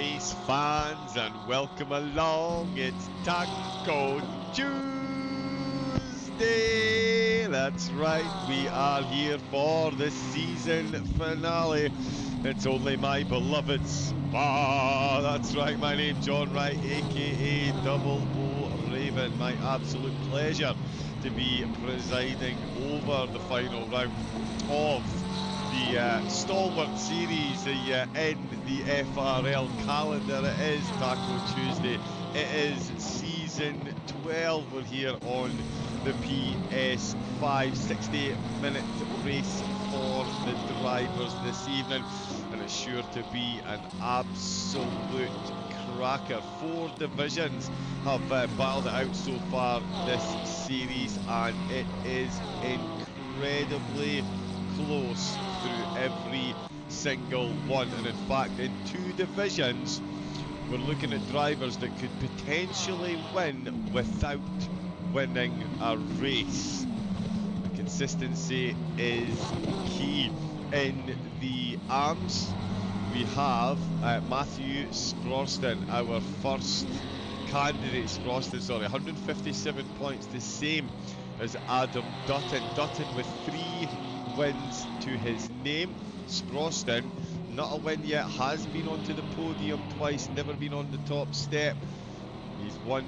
race fans, and welcome along. It's Taco Tuesday. That's right, we are here for the season finale. It's only my beloved Spa. That's right, my name's John Wright, aka Double O Raven. My absolute pleasure to be presiding over the final round of the Stalwart Series in the FRL calendar. It is Taco Tuesday. It is season 12. We're here on the PS5. 60-minute race for the drivers this evening, and it's sure to be an absolute cracker. 4 divisions have battled it out so far this series, and it is incredibly close through every single one. And in fact, in 2 divisions, we're looking at drivers that could potentially win without winning a race. Consistency is key. In the arms, we have Matthew Sproston, our first candidate. Sproston, sorry, 157 points, the same as Adam Dutton. Dutton with 3 wins to his name. Sproston, not a win yet, has been onto the podium twice, never been on the top step. He's one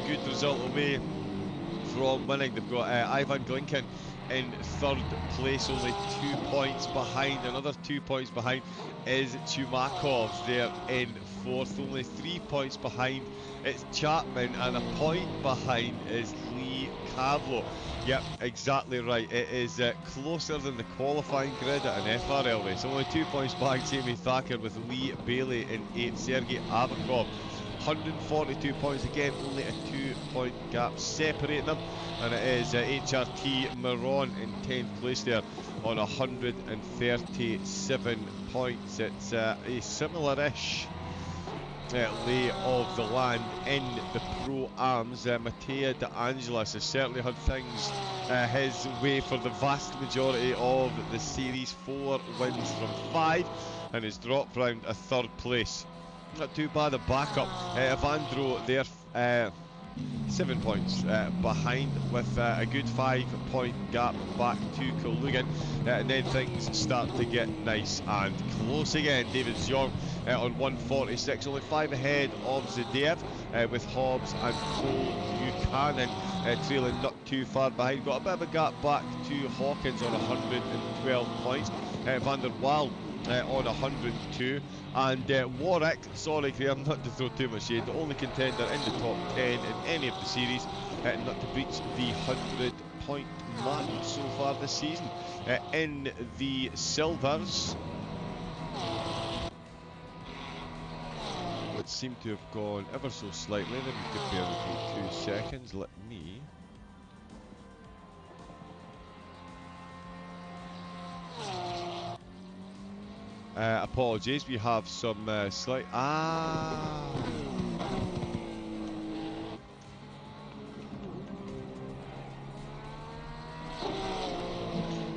good result away from winning. They've got Ivan Glinken in 3rd place, only 2 points behind. Another 2 points behind is Chumakovs there in 4th, only 3 points behind. It's Chapman, and a point behind is Lee Cavlo. Yep, exactly right. It is closer than the qualifying grid at an FRL race. Only 2 points behind Jamie Thacker, with Lee Bailey in 8th. Sergei Avakov, 142 points again, only a 2-point gap separating them. And it is HRT Maron in 10th place there on 137 points. It's a similar-ish lay of the land in the Pro-Ams. Matteo De Angelis has certainly had things his way for the vast majority of the series. 4 wins from 5, and has dropped round a 3rd place. Not too bad a backup. Evandro there 7 points behind, with a good 5-point gap back to Kalugan, and then things start to get nice and close again. David Zhong on 146, only 5 ahead of Zadev, with Hobbs and Cole Buchanan trailing not too far behind. Got a bit of a gap back to Hawkins on 112 points. Van der Waal on 102, and Warwick, sorry Graham, not to throw too much shade, the only contender in the top 10 in any of the series not to breach the 100-point mark so far this season. In the silvers, which seem to have gone ever so slightly, let me bear with me 2 seconds, let me apologies, we have some slight...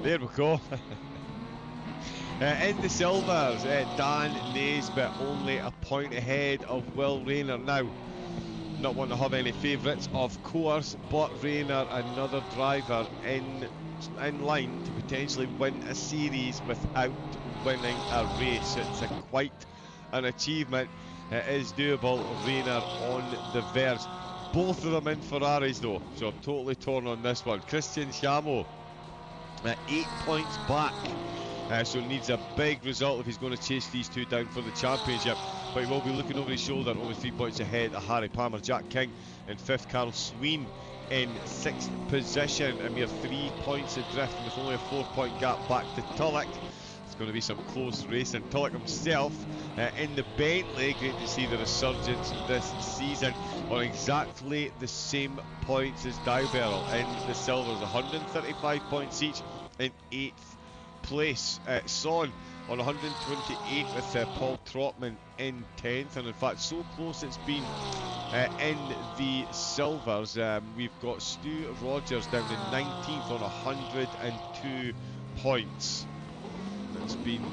There we go. In the silvers, Dan Naisbitt only a point ahead of Will Rayner. Now, not one to have any favourites, of course, but Rayner, another driver in line to potentially win a series without winning a race. It's quite an achievement. It is doable. Rayner on the verge. Both of them in Ferraris though, so I'm totally torn on this one. Christian Chamo 8 points back, so needs a big result if he's going to chase these 2 down for the championship, but he will be looking over his shoulder, only 3 points ahead of Harry Palmer. Jack King in 5th, Carl Sween in 6th position, a mere 3 points adrift, with only a 4-point gap back to Tulloch. It's going to be some close racing. Tulloch himself in the Bentley, great to see the resurgence this season, on exactly the same points as Dowberrell in the silvers, 135 points each in 8th place. Son on 128 with Paul Trotman in 10th, and in fact so close it's been in the silvers. We've got Stu Rogers down to 19th on 102 points. It's been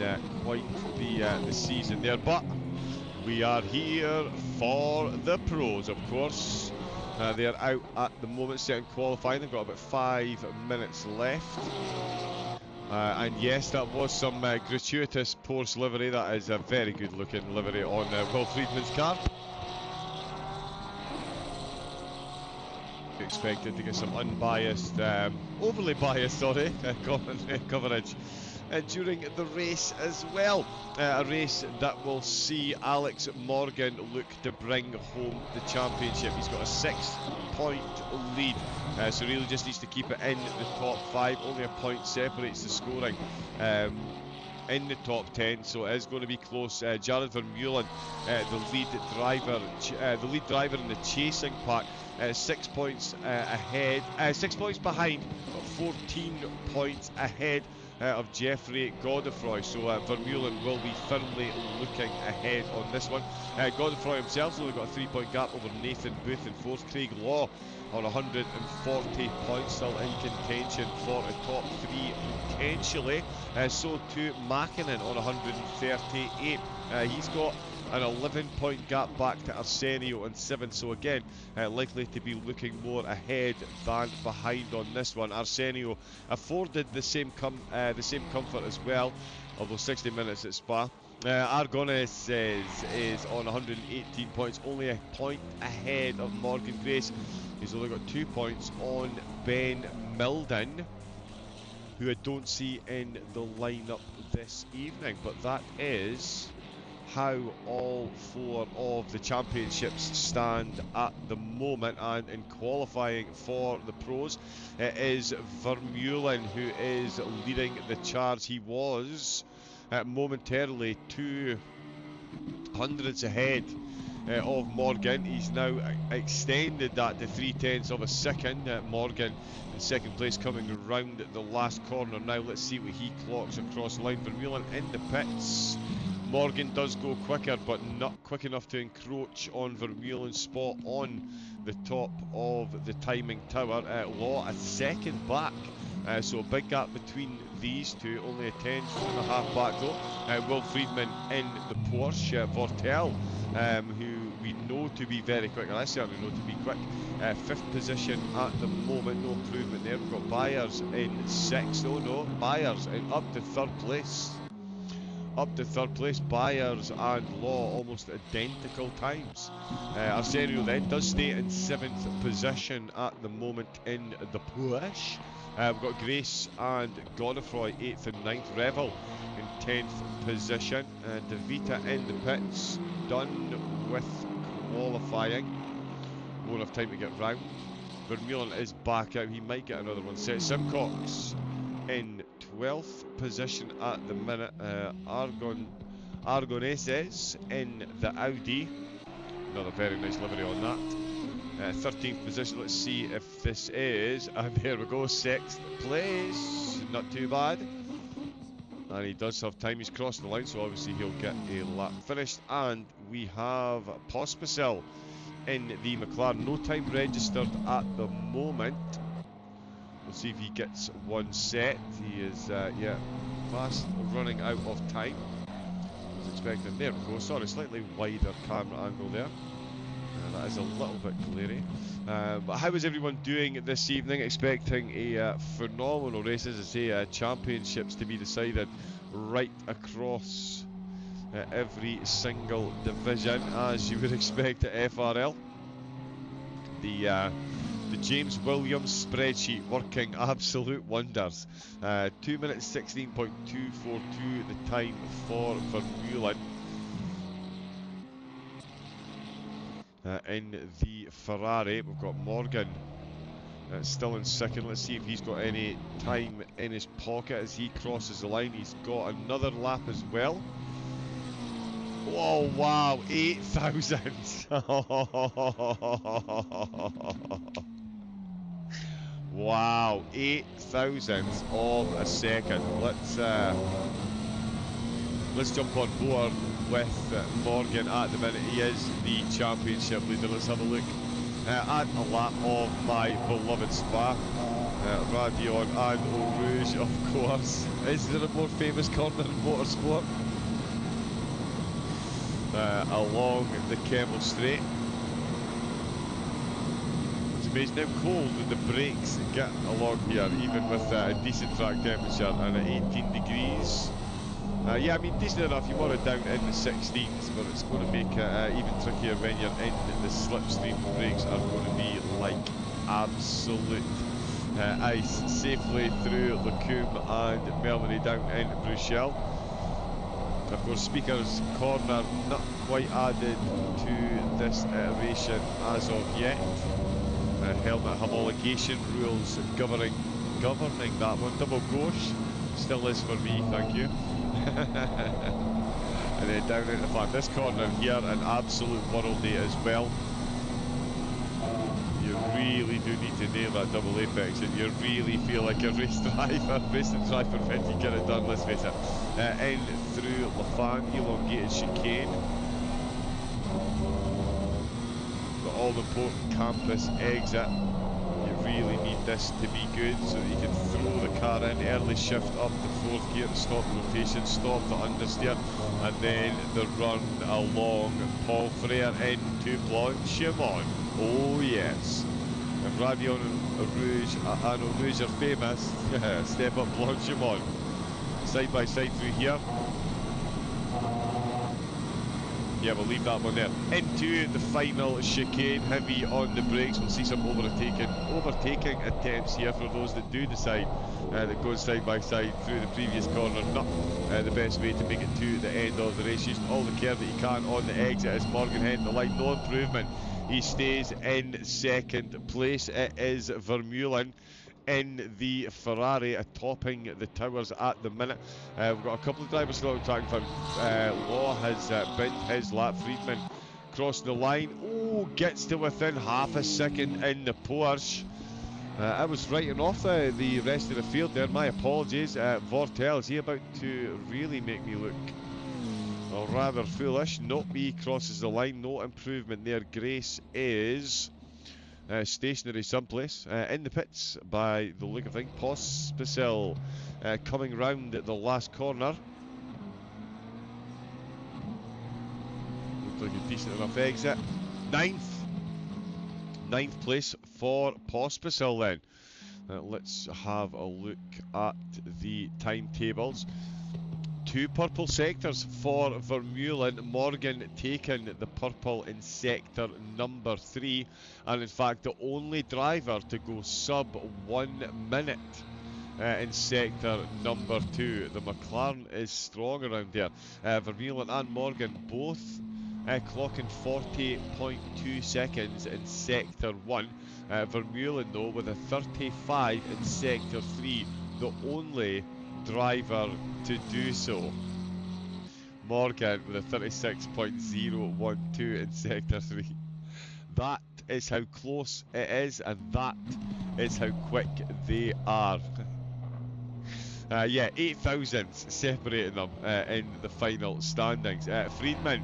quite the season there, but We are here for the pros, of course. They're out at the moment setting qualifying. They've got about 5 minutes left. And yes, that was some gratuitous Porsche livery. That is a very good looking livery on Will Friedman's car. Expected to get some unbiased, overly biased, sorry, coverage during the race as well. A race that will see Alex Morgan look to bring home the championship. He's got a 6-point lead, so really just needs to keep it in the top 5. Only a point separates the scoring in the top 10, so it is going to be close. Jared Vermeulen, the lead driver in the chasing pack, 6 points ahead, 6 points behind, but 14 points ahead of Jeffrey Godefroy. So Vermeulen will be firmly looking ahead on this one. Godefroy himself's only got a 3-point gap over Nathan Booth in 4th. Craig Law on 140 points, still in contention for a top 3 potentially. So too Makinen on 138. He's got an 11-point gap back to Arsenio on 7, so again likely to be looking more ahead than behind on this one. Arsenio afforded the same comfort as well, although 60 minutes at Spa. Argonis is on 118 points, only a point ahead of Morgan Grace. He's only got 2 points on Ben Milden, who I don't see in the lineup this evening, but that is how all 4 of the championships stand at the moment. And in qualifying for the pros, it is Vermeulen who is leading the charge. He was momentarily 2 hundredths ahead of Morgan. He's now extended that to 3/10 of a second. Morgan in second place coming around the last corner now. Let's see what he clocks across the line. Vermeulen in the pits. Morgan does go quicker, but not quick enough to encroach on Vermeulen's spot on the top of the timing tower. Law a second back, so a big gap between these two, only a 10.5 back though. Will Friedman in the Porsche. Vortel, who we know to be very quick, and I certainly know to be quick. 5th position at the moment, no improvement there. We've got Byers in 6th. Oh no, Byers in up to 3rd place. Up to 3rd place, Byers and Law almost identical times. Arsenio then does stay in 7th position at the moment in the push. We've got Grace and Godefroy 8th and 9th. Revel in 10th position. De Vita in the pits, done with qualifying. Won't have time to get round. Vermeulen is back out, he might get another one set. Simcox in 12th position at the minute. Argoneses in the Audi. Another very nice livery on that. 13th position, let's see if this is, and there we go, 6th place. Not too bad. And he does have time, he's crossed the line, so obviously he'll get a lap finished. And we have Pospisil in the McLaren. No time registered at the moment. We'll see if he gets one set. He is, fast running out of time. I was expecting, there we go, sorry, slightly wider camera angle there. That is a little bit glary. But how is everyone doing this evening? Expecting a phenomenal race, as I say, championships to be decided right across every single division, as you would expect at FRL. The James Williams spreadsheet working absolute wonders. 2 minutes 16.242 the time for Vermeulen. In the Ferrari, we've got Morgan still in 2nd. Let's see if he's got any time in his pocket as he crosses the line. He's got another lap as well. Oh wow, 8,000! Wow, 8,000 of a second. Let's jump on board with Morgan at the minute. He is the championship leader. Let's have a look at a lap of my beloved Spa. Radion and Eau Rouge, of course. Is there a more famous corner in motorsport? along the Kemmel Straight. It's amazing how cold the brakes get along here, even with a decent track temperature and at 18 degrees. Yeah, I mean, decent enough. You want it down in the 16s, but it's going to make it even trickier when you're in the slipstream. Brakes are going to be like absolute ice. Safely through Lacombe and Melanie down in Bruchelle. Of course, Speaker's Corner not quite added to this iteration as of yet. Helmet homologation rules governing that one. Double gauche still is for me, thank you. And then down into the flat. This corner here, an absolute worldie as well. You really do need to nail that double apex, and you really feel like a racing driver when you get it done, let's face it. In through Lafang, elongated chicane. The all-important campus exit. You really need this to be good so that you can throw the car in, early shift up to 4th gear to stop the rotation, stop the understeer, and then the run along Paul Frere into Blanchimont. Oh yes. If Radion and Rouge are famous, step up Blanchimont. Side by side through here. Yeah, we'll leave that one there. Into the final chicane, heavy on the brakes. We'll see some overtaking attempts here for those that do decide that goes side by side through the previous corner. Not the best way to make it to the end of the race. Used all the care that you can on the exit as Morgan heading the line. No improvement. He stays in 2nd place. It is Vermeulen in the Ferrari topping the towers at the minute. We've got a couple of drivers still on track. In fact, Law has bent his lap. Friedman crossing the line. Oh, gets to within half a second in the Porsche. I was writing off the rest of the field there. My apologies. Vortel, is he about to really make me look rather foolish? Nope, he crosses the line. No improvement there. Grace is stationary someplace in the pits by the look of things. Pospisil coming round the last corner. Looks like a decent enough exit. Ninth place for Pospisil then. Let's have a look at the timetables. 2 purple sectors for Vermeulen. Morgan taking the purple in sector number 3, and in fact the only driver to go sub 1 minute in sector number 2. The McLaren is strong around there. Vermeulen and Morgan both clocking 40.2 seconds in sector 1. Vermeulen though with a 35 in sector 3, the only driver to do so. Morgan with a 36.012 in sector 3. That is how close it is, and that is how quick they are. Yeah, 8 thousandths separating them in the final standings. Friedman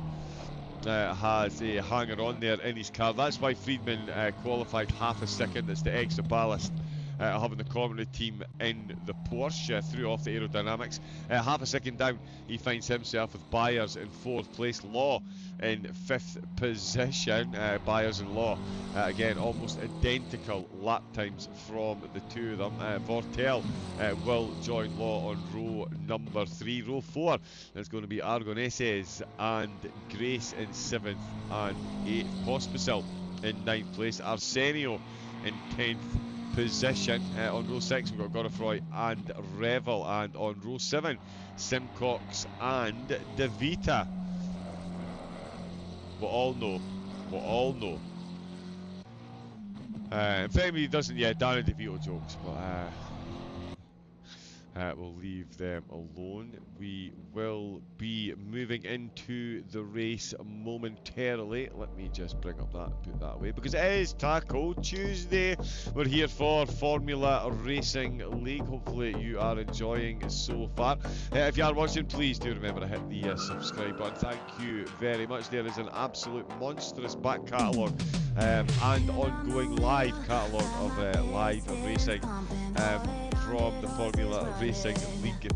has a hanger on there in his car. That's why Friedman qualified half a second. It's the extra ballast having the commentary team in the Porsche threw off the aerodynamics. Half a second down, he finds himself with Byers in 4th place, Law in 5th position. Byers and Law again almost identical lap times from the two of them. Vortel will join Law on row number 3. Row 4 is going to be Aragoneses and Grace in 7th and 8th. Pospisil in 9th place. Arsenio in 10th position. On row 6 we've got Godefroy and Revel, and on row 7 Simcox and DeVita. We'll all know. If anybody doesn't yet, Dan and DeVito jokes, but we'll leave them alone. We will be moving into the race momentarily. Let me just bring up that and put that away, because it is Taco Tuesday. We're here for Formula Racing League. Hopefully you are enjoying so far. If you are watching, please do remember to hit the subscribe button. Thank you very much. There is an absolute monstrous back catalogue and ongoing live catalogue of live racing from the Formula Racing League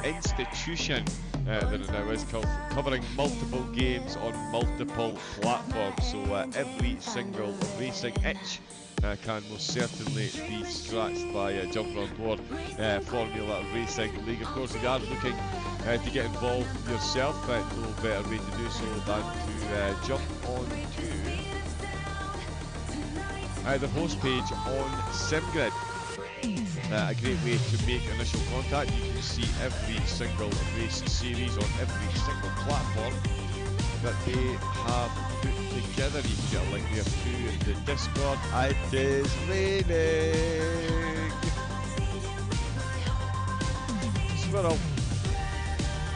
institution. than it now is, covering multiple games on multiple platforms. So every single racing itch can most certainly be scratched by jumping on board Formula Racing League. Of course, if you are looking to get involved yourself, no better way to do so than to jump on to the host page on SimGrid. A great way to make initial contact. You can see every single race series on every single platform that they have put together. You can get a link there to the Discord. It is raining. Swirl.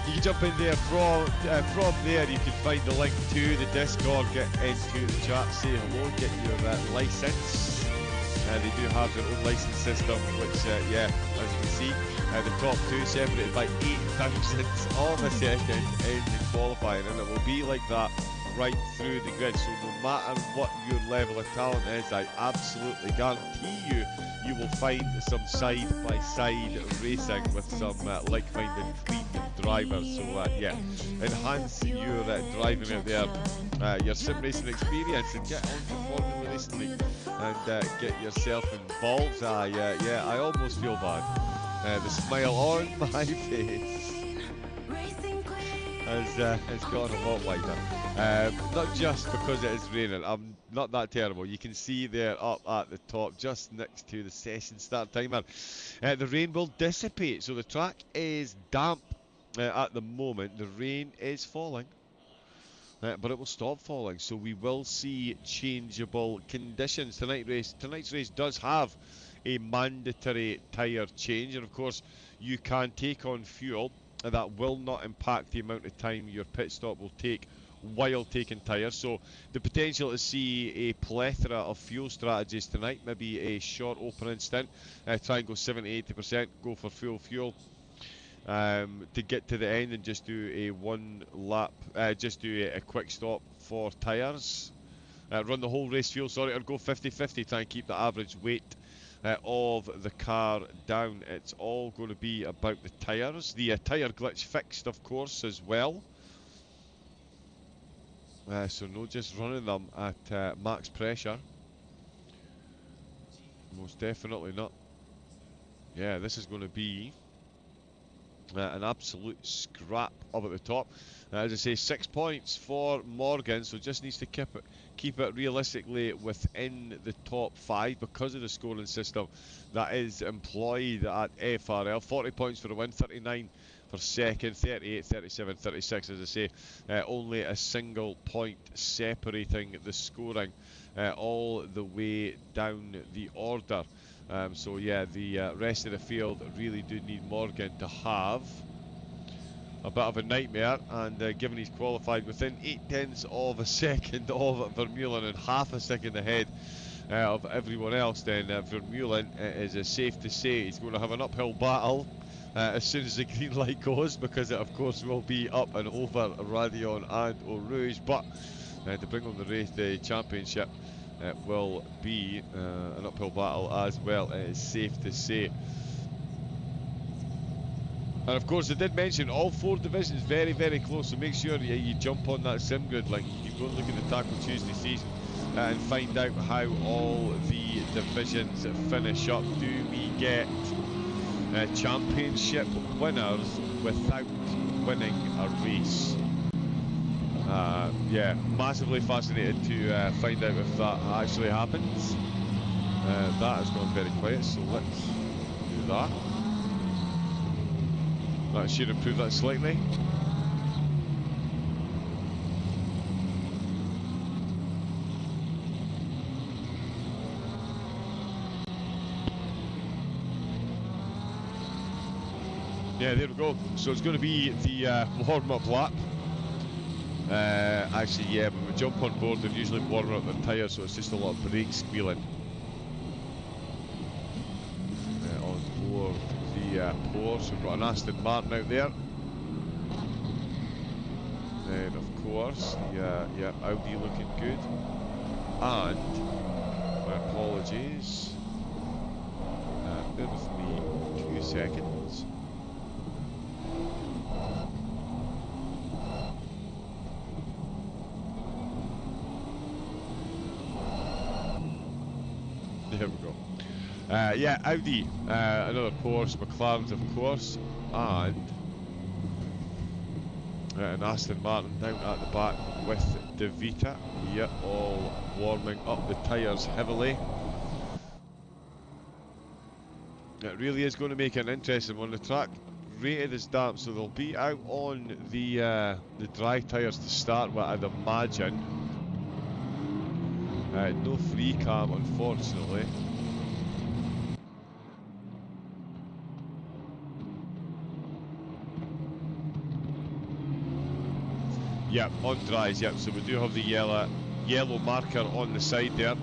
You can jump in there from there. You can find the link to the Discord. Get into the chat, say hello, get your license. They do have their own license system, which, yeah, as you can see, the top two separated by 8 thousandths of a second in the qualifying, and it will be like that right through the grid. So no matter what your level of talent is, I absolutely guarantee you, you will find some side-by-side racing with some like-minded clean drivers. So yeah, enhance your driving out there, your sim racing experience, and get onto Formula Racing League and get yourself involved. Yeah, I almost feel bad. The smile on my face has gone a lot wider. Not just because it is raining. I'm not that terrible. You can see there up at the top, just next to the session start timer. The rain will dissipate, so the track is damp at the moment. The rain is falling. But it will stop falling, so we will see changeable conditions. Tonight's race does have a mandatory tyre change, and of course you can take on fuel that will not impact the amount of time your pit stop will take while taking tyres. So the potential to see a plethora of fuel strategies tonight, maybe a short opening stint, try and go 70-80%, go for full fuel. To get to the end and just do a one lap, just do a quick stop for tyres. Run the whole race fuel, sorry, or go 50-50, try and keep the average weight of the car down. It's all going to be about the tyres. The tyre glitch fixed, of course, as well. So no just running them at max pressure. Most definitely not. Yeah, this is going to be an absolute scrap up at the top. As I say, 6 points for Morgan, so just needs to keep it realistically within the top 5 because of the scoring system that is employed at FRL. 40 points for the win, 39 for second, 38, 37, 36. As I say, only a single point separating the scoring all the way down the order. So yeah, the rest of the field really do need Morgan to have a bit of a nightmare, and given he's qualified within 0.8 of a second of Vermeulen and half a second ahead of everyone else, then Vermeulen, it is safe to say he's going to have an uphill battle as soon as the green light goes, because it of course will be up and over Radion and Eau Rouge. But to bring on the race, the championship will be an uphill battle as well, it is safe to say. And of course, I did mention all 4 divisions very, very close, so make sure you jump on that SimGrid link. You can go and look at the Tackle Tuesday season and find out how all the divisions finish up. Do we get championship winners without winning a race? Yeah, massively fascinated to find out if that actually happens. That has gone very quiet, so let's do that. That should improve that slightly. Yeah, there we go. So it's going to be the warm-up lap. Actually, yeah, when we jump on board, they're usually warming up their tyres, so it's just a lot of brake squealing on board the Porsche. We've got an Aston Martin out there. Then, of course, the Audi looking good. And, my apologies, bear with me 2 seconds. Yeah, Audi, another Porsche, McLaren's of course, and an Aston Martin down at the back with the Vita. Yeah, all warming up the tyres heavily. It really is going to make an interesting one. The track rated as damp, so they'll be out on the dry tyres to start with, I'd imagine. No free cam, unfortunately. Yep, on dries, yep, so we do have the yellow marker on the side there.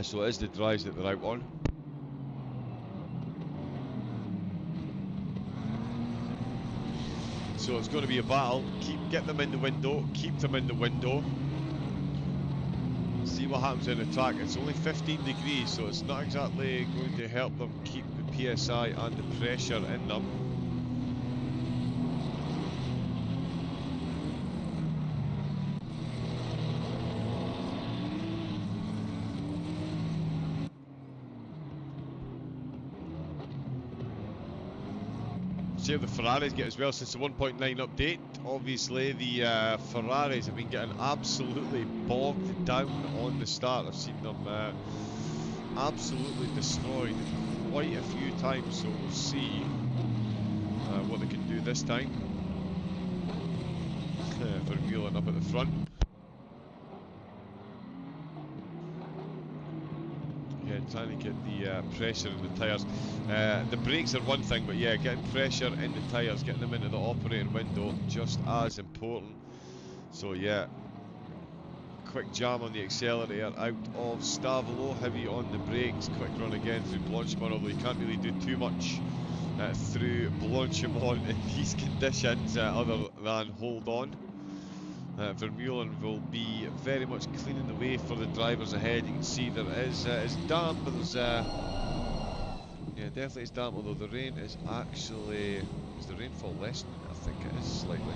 So it is the dries that they're out on. So it's going to be a battle. Get them in the window, keep them in the window. See what happens in the track. It's only 15 degrees, so it's not exactly going to help them keep the PSI and the pressure in them. See how the Ferraris get as well since the 1.9 update. Obviously the Ferraris have been getting absolutely bogged down on the start. I've seen them absolutely destroyed quite a few times, so we'll see what they can do this time. Vermeulen up at the front. Yeah, trying to get the pressure in the tyres. The brakes are one thing, but yeah, getting pressure in the tyres, getting them into the operating window, just as important. So yeah, quick jam on the accelerator out of Stavolo, heavy on the brakes, quick run again through Blanchimont, although you can't really do too much through Blanchimont in these conditions other than hold on. Vermeulen will be very much cleaning the way for the drivers ahead. You can see there is it's damp, but there's yeah, definitely it's damp. Although the rain is actually, is the rainfall lessening? I think it is slightly.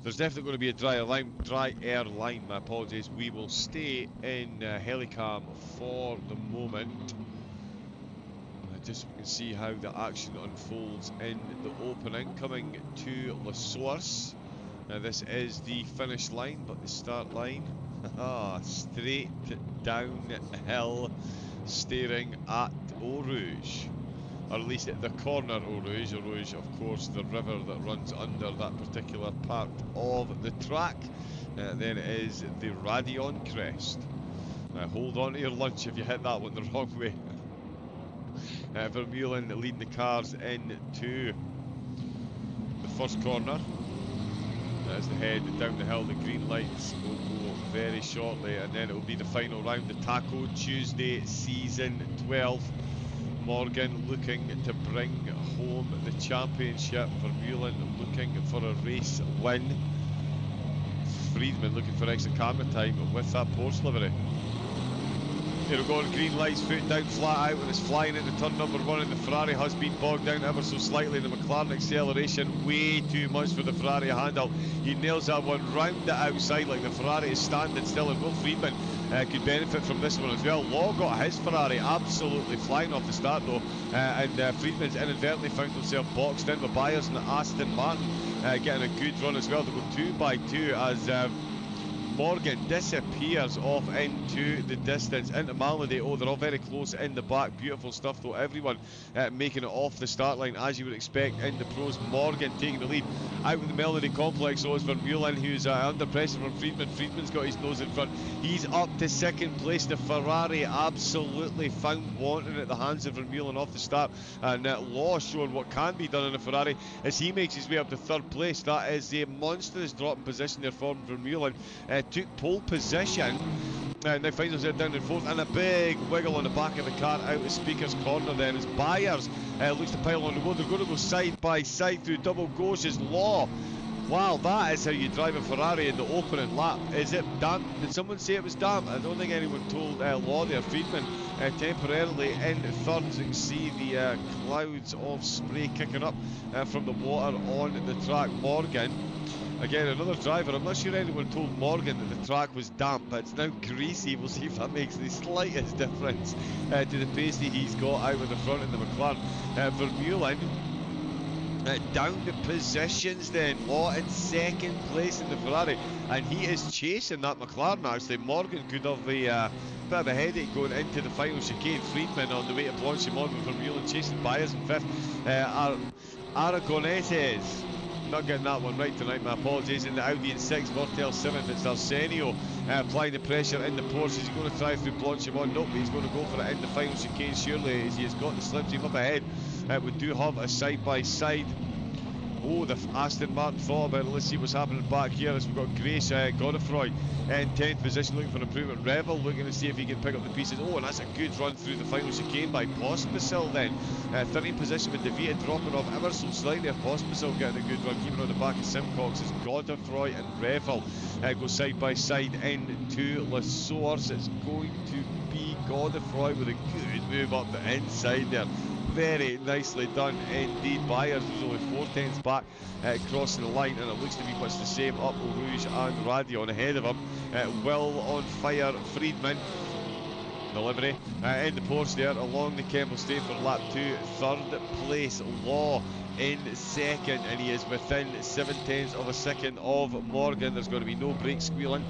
There's definitely going to be a dry air line. My apologies. We will stay in Helicam for the moment. Just so we can see how the action unfolds in the opening. Coming to La Source. Now this is the finish line, but the start line, straight downhill, staring at Eau Rouge. Or at least at the corner Eau Rouge. Eau Rouge, of course, the river that runs under that particular part of the track. Then it is the Radion Crest. Hold on to your lunch if you hit that one the wrong way. Vermeulen leading the cars into the first corner. As they head down the hill, the green lights will go very shortly, and then it will be the final round, the Taco Tuesday Season 12. Morgan looking to bring home the championship. Vermeulen looking for a race win. Friedman looking for extra camera time with that Porsche livery. Here we go, green lights, foot down, flat out, and it's flying into turn number 1, and the Ferrari has been bogged down ever so slightly. The McLaren acceleration, way too much for the Ferrari to handle. He nails that one round the outside like the Ferrari is standing still, and Will Friedman could benefit from this one as well. Law got his Ferrari absolutely flying off the start though, and Friedman's inadvertently found himself boxed in with Byers and Aston Martin getting a good run as well. They go 2 by 2 as Morgan disappears off into the distance, into Malmedy. Oh, they're all very close in the back. Beautiful stuff though. Everyone making it off the start line as you would expect in the pros. Morgan taking the lead out of the Melody complex. So is Vermeulen, who's under pressure from Friedman. Friedman's got his nose in front. He's up to second place. The Ferrari absolutely found wanting at the hands of Vermeulen off the start, and Law showing what can be done in a Ferrari as he makes his way up to third place. That is a monstrous drop in position there for Vermeulen. Took pole position and now finds himself down in fourth, and a big wiggle on the back of the car out of Speaker's corner then as Byers looks to pile on the road. They're going to go side by side through double gauches. Law Wow, that is how you drive a Ferrari in the opening lap. Is it damp? Did someone say it was damp? I don't think anyone told Law there. Friedman temporarily in third. As you can see the clouds of spray kicking up from the water on the track. Morgan, again, another driver. I'm not sure anyone told Morgan that the track was damp, but it's now greasy. We'll see if that makes the slightest difference to the pace that he's got out of the front in the McLaren. Vermeulen down the positions then. Law in second place in the Ferrari, and he is chasing that McLaren actually. Morgan could have a bit of a headache going into the final chicane. Friedman on the way to Blanchimont with Vermeulen chasing Byers in fifth. Aragoneses, not getting that one right tonight, my apologies. In the Audi in sixth, Vortel seventh. It's Arsenio applying the pressure in the Porsche. Is he going to try through Blanchimont? Nope, he's going to go for it in the final chicane surely, as he has got the slipstream up ahead. We do have a side-by-side. Oh, the Aston Martin thought about it. Let's see what's happening back here as we've got Grace Godefroy in 10th position looking for improvement. Revel looking to see if he can pick up the pieces. Oh, and that's a good run through the final chicane by Pospisil then. 13th position with Devita dropping off ever so slightly. Pospisil getting a good run, keeping on the back of Simcox as Godefroy and Revel go side by side into La Source. It's going to be Godefroy with a good move up the inside there. Very nicely done indeed. Byers was only 4 tenths back crossing the line, and it looks to be much the same up Rouge and Radion ahead of him. Will on fire Friedman. Delivery in the Porsche there along the Kemmel Straight for lap 2. Third place Law in second, and he is within 7 tenths of a second of Morgan. There's going to be no brake squealing,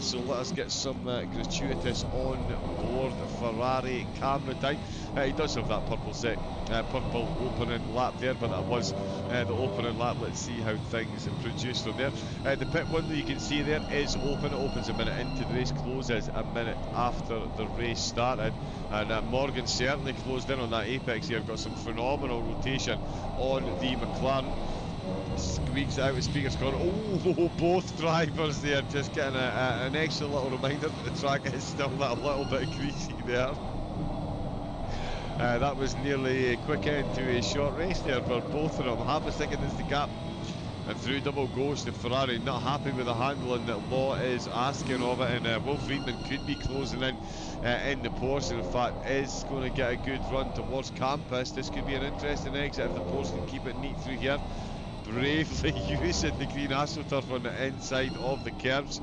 so let us get some gratuitous on board Ferrari camera time. He does have that purple opening lap there, but that was the opening lap. Let's see how things produce from there. The pit window you can see there is open. It opens a minute into the race, closes a minute after the race started, and Morgan certainly closed in on that apex here. Got some phenomenal rotation on the McLaren. Squeaks out with speakers corner. Oh, both drivers there just getting an extra little reminder that the track is still that little bit greasy there. That was nearly a quick end to a short race there for both of them. Half a second is the gap, and through double goes to Ferrari. Not happy with the handling that Law is asking of it, and Will Friedman could be closing in the Porsche. In fact, is going to get a good run towards Campus. This could be an interesting exit if the Porsche can keep it neat through here. Bravely using the green AstroTurf on the inside of the curves,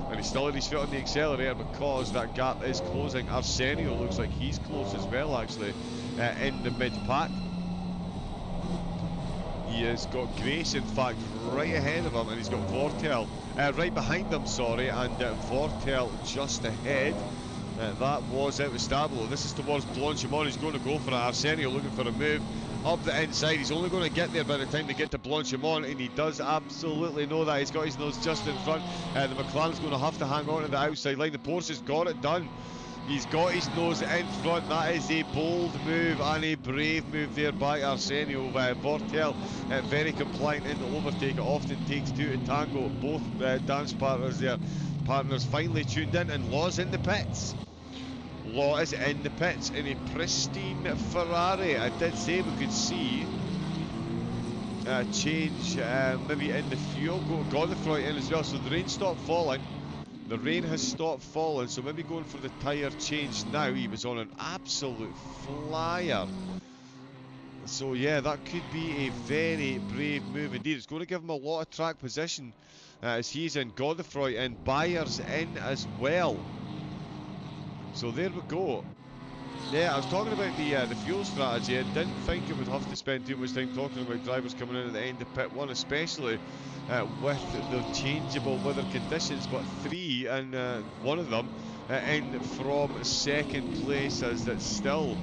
and he's still had his foot on the accelerator because that gap is closing. Arsenio looks like he's close as well actually in the mid-pack. He has got Grace in fact right ahead of him, and he's got Vortel right behind him, sorry, and Vortel just ahead. That was out of Stablo. This is towards Blanchimont. He's going to go for it. Arsenio looking for a move up the inside. He's only going to get there by the time they get to Blanchimont, and he does absolutely know that. He's got his nose just in front. The McLaren's going to have to hang on to the outside line. The Porsche's got it done. He's got his nose in front. That is a bold move and a brave move there by Arsenio. Vortel very compliant in the overtake. It often takes two to tango. Both dance partners finally tuned in, and Law's in the pits. Law is in the pits in a pristine Ferrari. I did say we could see a change maybe in the fuel. Godefroy in as well, so the rain stopped falling. The rain has stopped falling, so maybe going for the tyre change now. He was on an absolute flyer. So yeah, that could be a very brave move indeed. It's going to give him a lot of track position as he's in. Godefroy and Byers in as well. So there we go. Yeah, I was talking about the fuel strategy. I didn't think I would have to spend too much time talking about drivers coming in at the end of pit one, especially with the changeable weather conditions. But three, and one of them in from second place, as it's still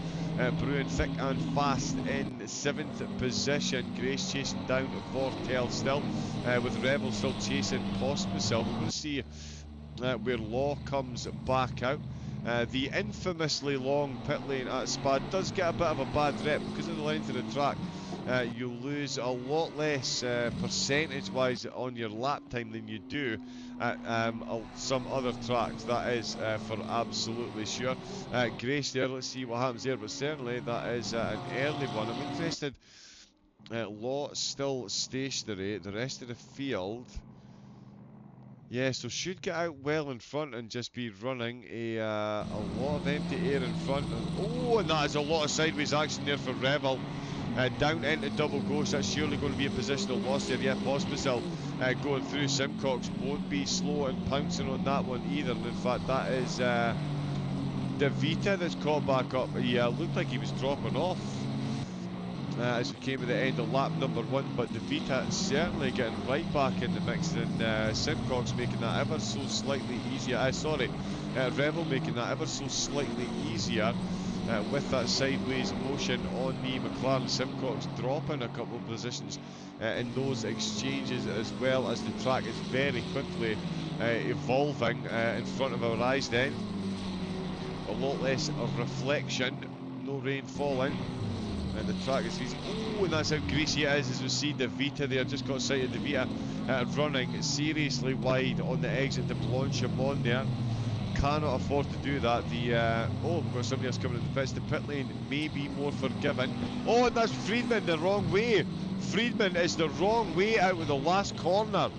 brewing thick and fast in 7th position. Grace chasing down Vortel still, with Revel still chasing Pospisil. We're going to see where Law comes back out. The infamously long pit lane at Spa does get a bit of a bad rep because of the length of the track. You lose a lot less percentage-wise on your lap time than you do at some other tracks. That is for absolutely sure. Grace there, let's see what happens there, but certainly that is an early one. I'm interested Law still stationary. The rest of the field, yeah, so should get out well in front and just be running a lot of empty air in front. And that is a lot of sideways action there for Rebel. Down into double ghost, that's surely going to be a positional loss there. Yeah, Pospisil going through. Simcox won't be slow and pouncing on that one either. And in fact, that is Devita that's caught back up. He looked like he was dropping off as we came to the end of lap number 1, but Devita certainly getting right back in the mix, and Simcox making that ever so slightly easier. Revel making that ever so slightly easier with that sideways motion on the McLaren. Simcox dropping a couple of positions in those exchanges, as well as the track is very quickly evolving in front of our eyes then. A lot less of reflection, no rain falling. And the track is easy. Oh, and that's how greasy it is, as we see Devita there. Just got sight of Devita running seriously wide on the exit to Blanchimont there. Cannot afford to do that. Oh, we've got somebody else coming in the pits. The pit lane may be more forgiving. Oh, and that's Friedman the wrong way. Friedman is the wrong way out of the last corner.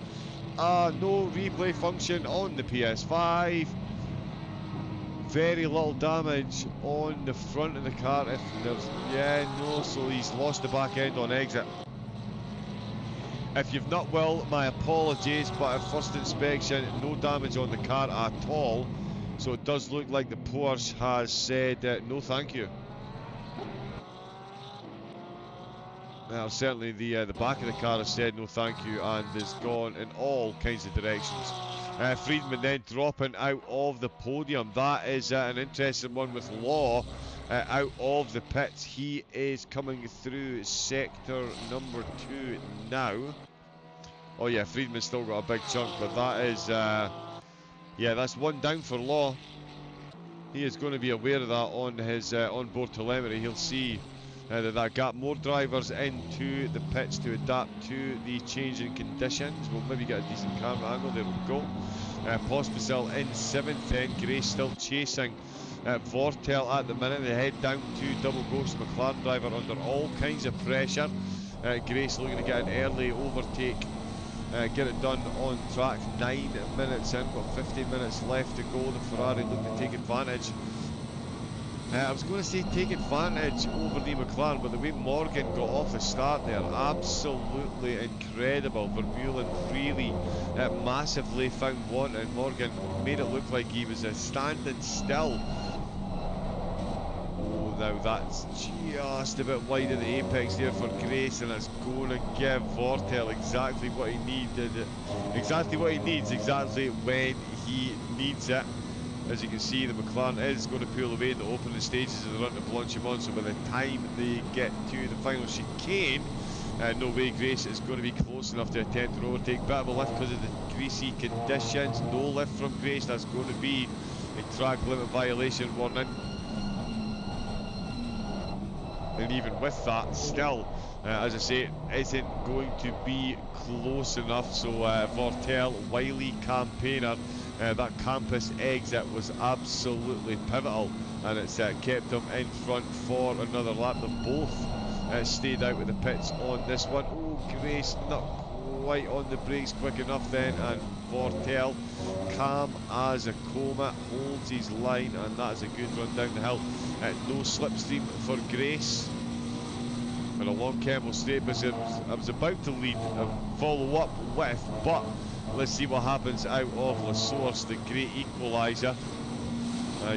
No replay function on the PS5. Very little damage on the front of the car. If there's, so he's lost the back end on exit. If you've not, well, my apologies, but at first inspection, no damage on the car at all. So it does look like the Porsche has said no thank you. Well, certainly the back of the car has said no thank you and is gone in all kinds of directions. Friedman then dropping out of the podium. That is an interesting one with Law out of the pits. He is coming through sector number 2 now. Oh yeah, Friedman's still got a big chunk, but that is, that's one down for Law. He is going to be aware of that on his onboard telemetry. He'll see that got more drivers into the pits to adapt to the changing conditions. We'll maybe get a decent camera angle. There we go. Pospisil in 7th then. Gray still chasing Vortel at the minute. They head down to double ghost. McLaren driver under all kinds of pressure. Grace looking to get an early overtake. Get it done on track. 9 minutes in. Got 15 minutes left to go. The Ferrari looking to take advantage. I was going to say take advantage over the McLaren, but the way Morgan got off the start there, absolutely incredible. Vermeulen really massively found wanting. Morgan made it look like he was standing still. Oh, now that's just a bit wide of the apex there for Grace, and it's going to give Vortel exactly what he needed, exactly what he needs, exactly when he needs it. As you can see, the McLaren is going to pull away in the opening stages of the run to Blanchimont, so by the time they get to the final chicane, no way Grace is going to be close enough to attempt an overtake. Bit of a lift because of the greasy conditions. No lift from Grace. That's going to be a track limit violation warning. And even with that, still, as I say, it isn't going to be close enough. So Vortel, wily campaigner, that campus exit was absolutely pivotal, and it's kept them in front for another lap. They both stayed out of the pits on this one. Oh, Grace not quite on the brakes quick enough then, and Vortel, calm as a coma, holds his line, and that is a good run down the hill. No slipstream for Grace. And a long Kemmel straight, but I was about to lead a follow up with, but let's see what happens out of La Source, the great equaliser.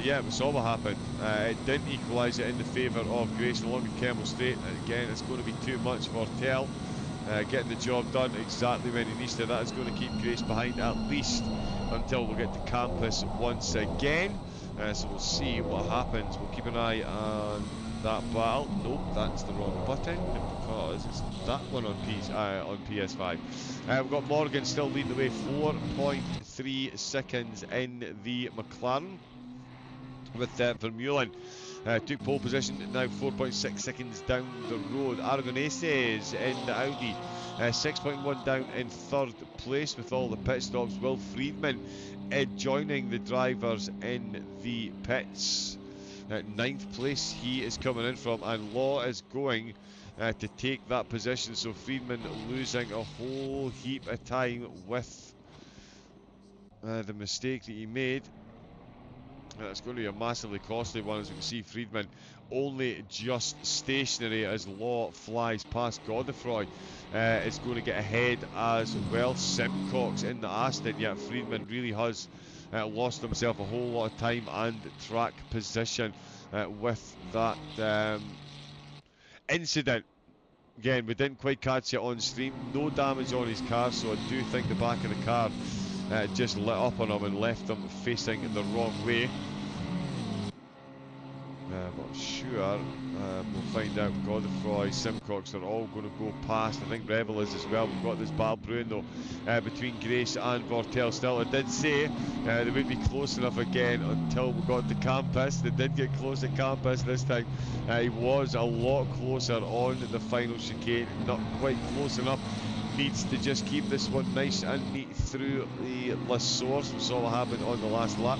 Yeah, we saw what happened. It didn't equalise it in the favour of Grace along the Kemmel straight. And again, it's going to be too much for Tell. Getting the job done exactly when he needs to. That is going to keep Grace behind at least until we get to campus once again. So we'll see what happens. We'll keep an eye on that battle. Nope, that's the wrong button because it's that one on PS5. We've got Morgan still leading the way, 4.3 seconds in the McLaren. With Vermeulen took pole position, now 4.6 seconds down the road. Aragoneses in the Audi, 6.1 down in 3rd place with all the pit stops. Will Friedman joining the drivers in the pits. 9th place he is coming in from, and Law is going to take that position. So Friedman losing a whole heap of time with the mistake that he made. It's going to be a massively costly one. As we can see, Friedman only just stationary as Law flies past Godefroy. Is going to get ahead as well. Simcox in the Aston, yet Friedman really has lost himself a whole lot of time and track position with that incident. Again, we didn't quite catch it on stream. No damage on his car, so I do think the back of the car just lit up on him and left him facing the wrong way. But I'm sure we'll find out. Godefroy, Simcox are all going to go past. I think Revel is as well. We've got this battle brewing though between Grace and Vortel still. I did say they wouldn't be close enough again until we got to Campus. They did get close at Campus this time. He was a lot closer on the final chicane. Not quite close enough. Needs to just keep this one nice and neat through the La Source. We saw what happened on the last lap.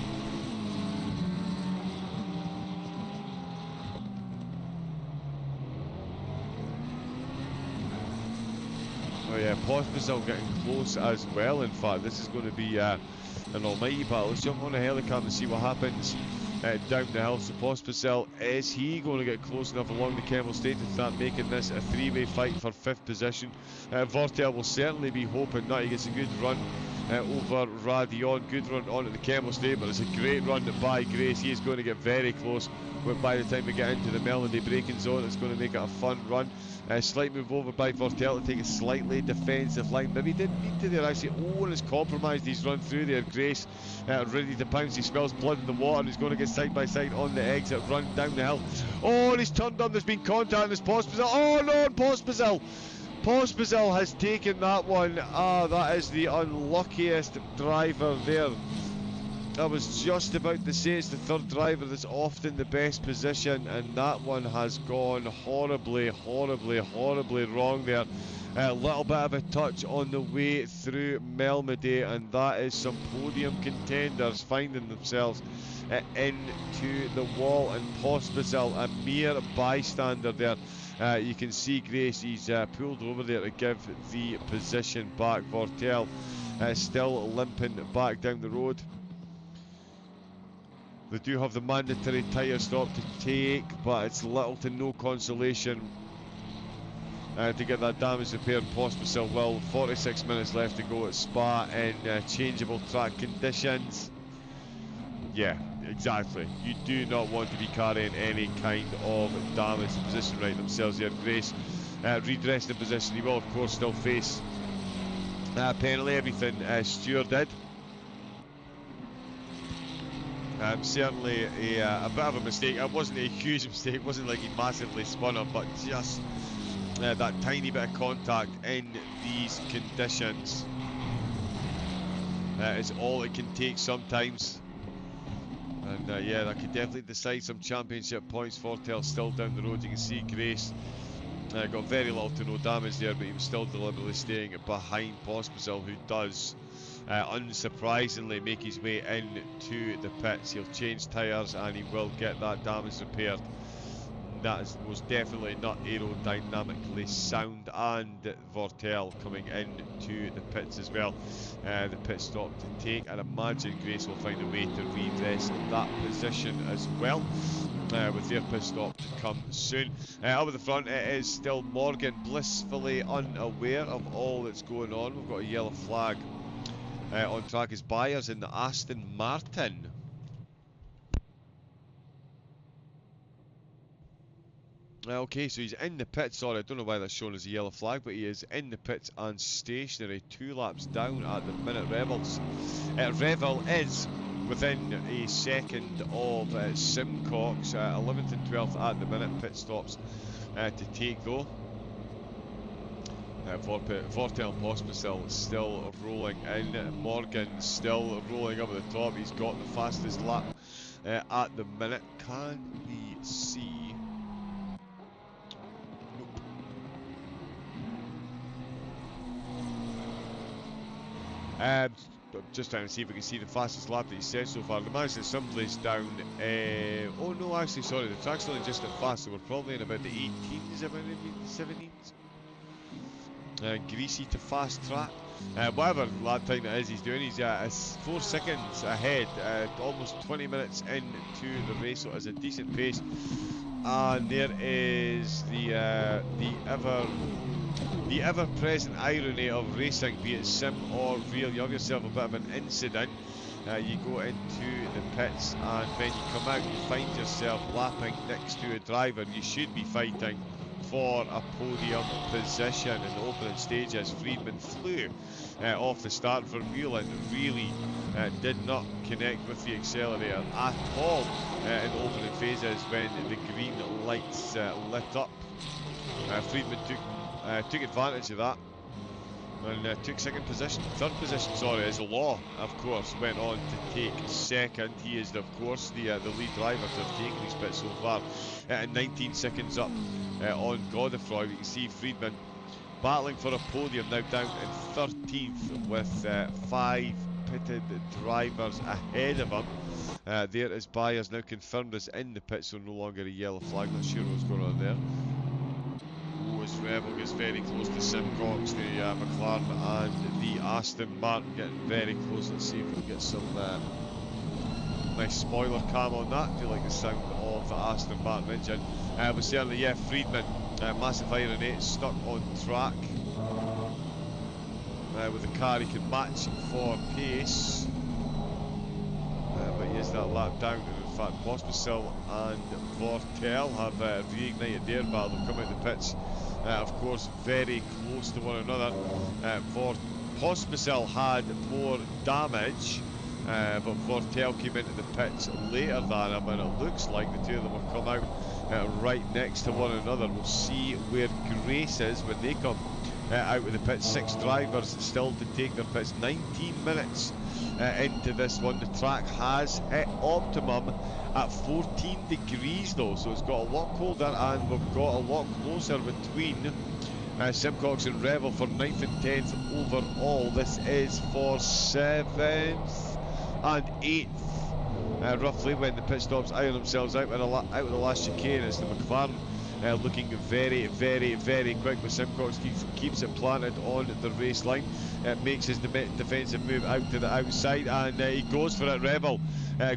Oh yeah, Pospisil getting close as well. In fact, this is going to be an almighty battle. Let's jump on a helicopter and see what happens down the hill. So Pospisil, is he going to get close enough along the Kemmel Straight to start making this a three-way fight for 5th position? Vortel will certainly be hoping that he gets a good run over Radion. Good run onto the Kemmel Straight, but it's a great run by Grace. He is going to get very close. But by the time we get into the Melody braking zone, it's going to make it a fun run. Slight move over by Vortel to take a slightly defensive line. Maybe he didn't need to there actually. Oh, and it's compromised his run through there. Grace ready to pounce. He smells blood in the water and he's going to get side by side on the exit run down the hill. Oh, and he's turned on. There's been contact with Pospisil. Oh no, Pospisil! Pospisil has taken that one. That is the unluckiest driver there. I was just about to say it's the third driver that's often the best position, and that one has gone horribly, horribly, horribly wrong there. A little bit of a touch on the way through Melmedy, and that is some podium contenders finding themselves into the wall, and Pospisil, a mere bystander there. You can see Grace, he's pulled over there to give the position back. Vortel still limping back down the road. They do have the mandatory tyre stop to take, but it's little to no consolation to get that damage repaired. Pospisil will. 46 minutes left to go at Spa in changeable track conditions. Yeah, exactly. You do not want to be carrying any kind of damage. The position right themselves here. Grace redressed the position. He will, of course, still face penalty. Everything Stewart did. Certainly a bit of a mistake. It wasn't a huge mistake. It wasn't like he massively spun him, but just that tiny bit of contact in these conditions is all it can take sometimes. And yeah, that could definitely decide some championship points. Vortel still down the road. You can see Grace got very little to no damage there, but he was still deliberately staying behind Pospisil, who does unsurprisingly make his way into the pits. He'll change tyres and he will get that damage repaired. That is most definitely not aerodynamically sound. And Vortel coming into the pits as well. The pit stop to take. I'd imagine Grace will find a way to redress that position as well. With their pit stop to come soon. Up at the front it is still Morgan, blissfully unaware of all that's going on. We've got a yellow flag on track as Byers in the Aston Martin. Okay, so he's in the pits. Sorry, I don't know why that's shown as a yellow flag, but he is in the pits and stationary. 2 laps down at the minute. Revel is within a second of Simcox. 11th and 12th at the minute. Pit stops to take though. Vortel and Pospisil still rolling in. Morgan still rolling up at the top. He's got the fastest lap at the minute. Can we see? Nope. just trying to see if we can see the fastest lap that he set so far. The man's at someplace down. Oh no, actually, sorry, the track's only just at fast, so we're probably in about the 18s, about maybe 17s. Greasy to fast track. Whatever lap time it is he's doing, he's 4 seconds ahead, almost 20 minutes into the race, so it's a decent pace. And there is the ever-present irony of racing, be it sim or real. You have yourself a bit of an incident. You go into the pits, and when you come out, you find yourself lapping next to a driver you should be fighting for a podium position in the opening stages. Friedman flew off the start. Vermeulen really did not connect with the accelerator at all in the opening phases when the green lights lit up. Friedman took advantage of that and took third position, sorry, as Law, of course, went on to take second. He is, of course, the lead driver to have taken his pit so far, 19 seconds up on Godefroy. We can see Friedman battling for a podium, now down in 13th with 5 pitted drivers ahead of him. There is Byers now confirmed as in the pit, so no longer a yellow flag. Not sure what's going on there. As Rebel gets very close to Simcox, the McLaren and the Aston Martin getting very close. Let's see if we can get some nice spoiler cam on that. I do like the sound of the Aston Martin engine. But certainly, yeah, Friedman, massive Iron 8, stuck on track with the car he can match for pace. But he is that lap down, and in fact Pospisil and Vortel have reignited their battle. They've come out the pits, of course, very close to one another. Pospisil had more damage, but Vortel came into the pits later than him, and it looks like the two of them have come out right next to one another. We'll see where Grace is when they come out with the pits. 6 drivers still to take their pits. 19 minutes into this one. The track has hit optimum at 14 degrees though, so it's got a lot colder, and we've got a lot closer between Simcox and Revel for 9th and 10th overall. This is for 7th and 8th, roughly, when the pit stops iron themselves out with the last chicane. It's the McLaren looking very, very, very quick, but Simcox keeps it planted on the race line. Makes his defensive move out to the outside, and he goes for it. Revel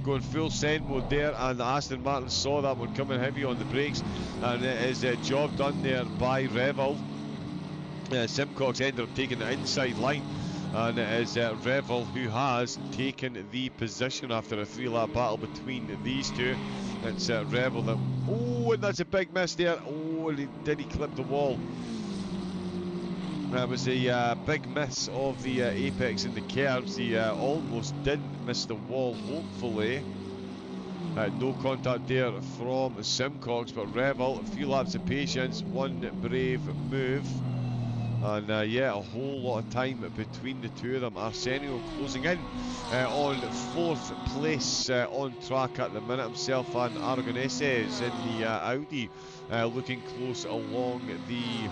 going full send mode there, and the Aston Martin saw that one coming heavy on the brakes, and it is a job done there by Revel. Simcox ended up taking the inside line, and it is Revel who has taken the position after a 3-lap battle between these two. It's Revel that, oh, and that's a big miss there. Oh, did he clip the wall? That was a big miss of the apex in the curves. He almost didn't miss the wall, hopefully. No contact there from Simcox, but Revel, a few laps of patience, one brave move. And yeah, a whole lot of time between the two of them. Arsenio closing in on 4th place on track at the minute. Himself and Aragoneses in the Audi looking close along the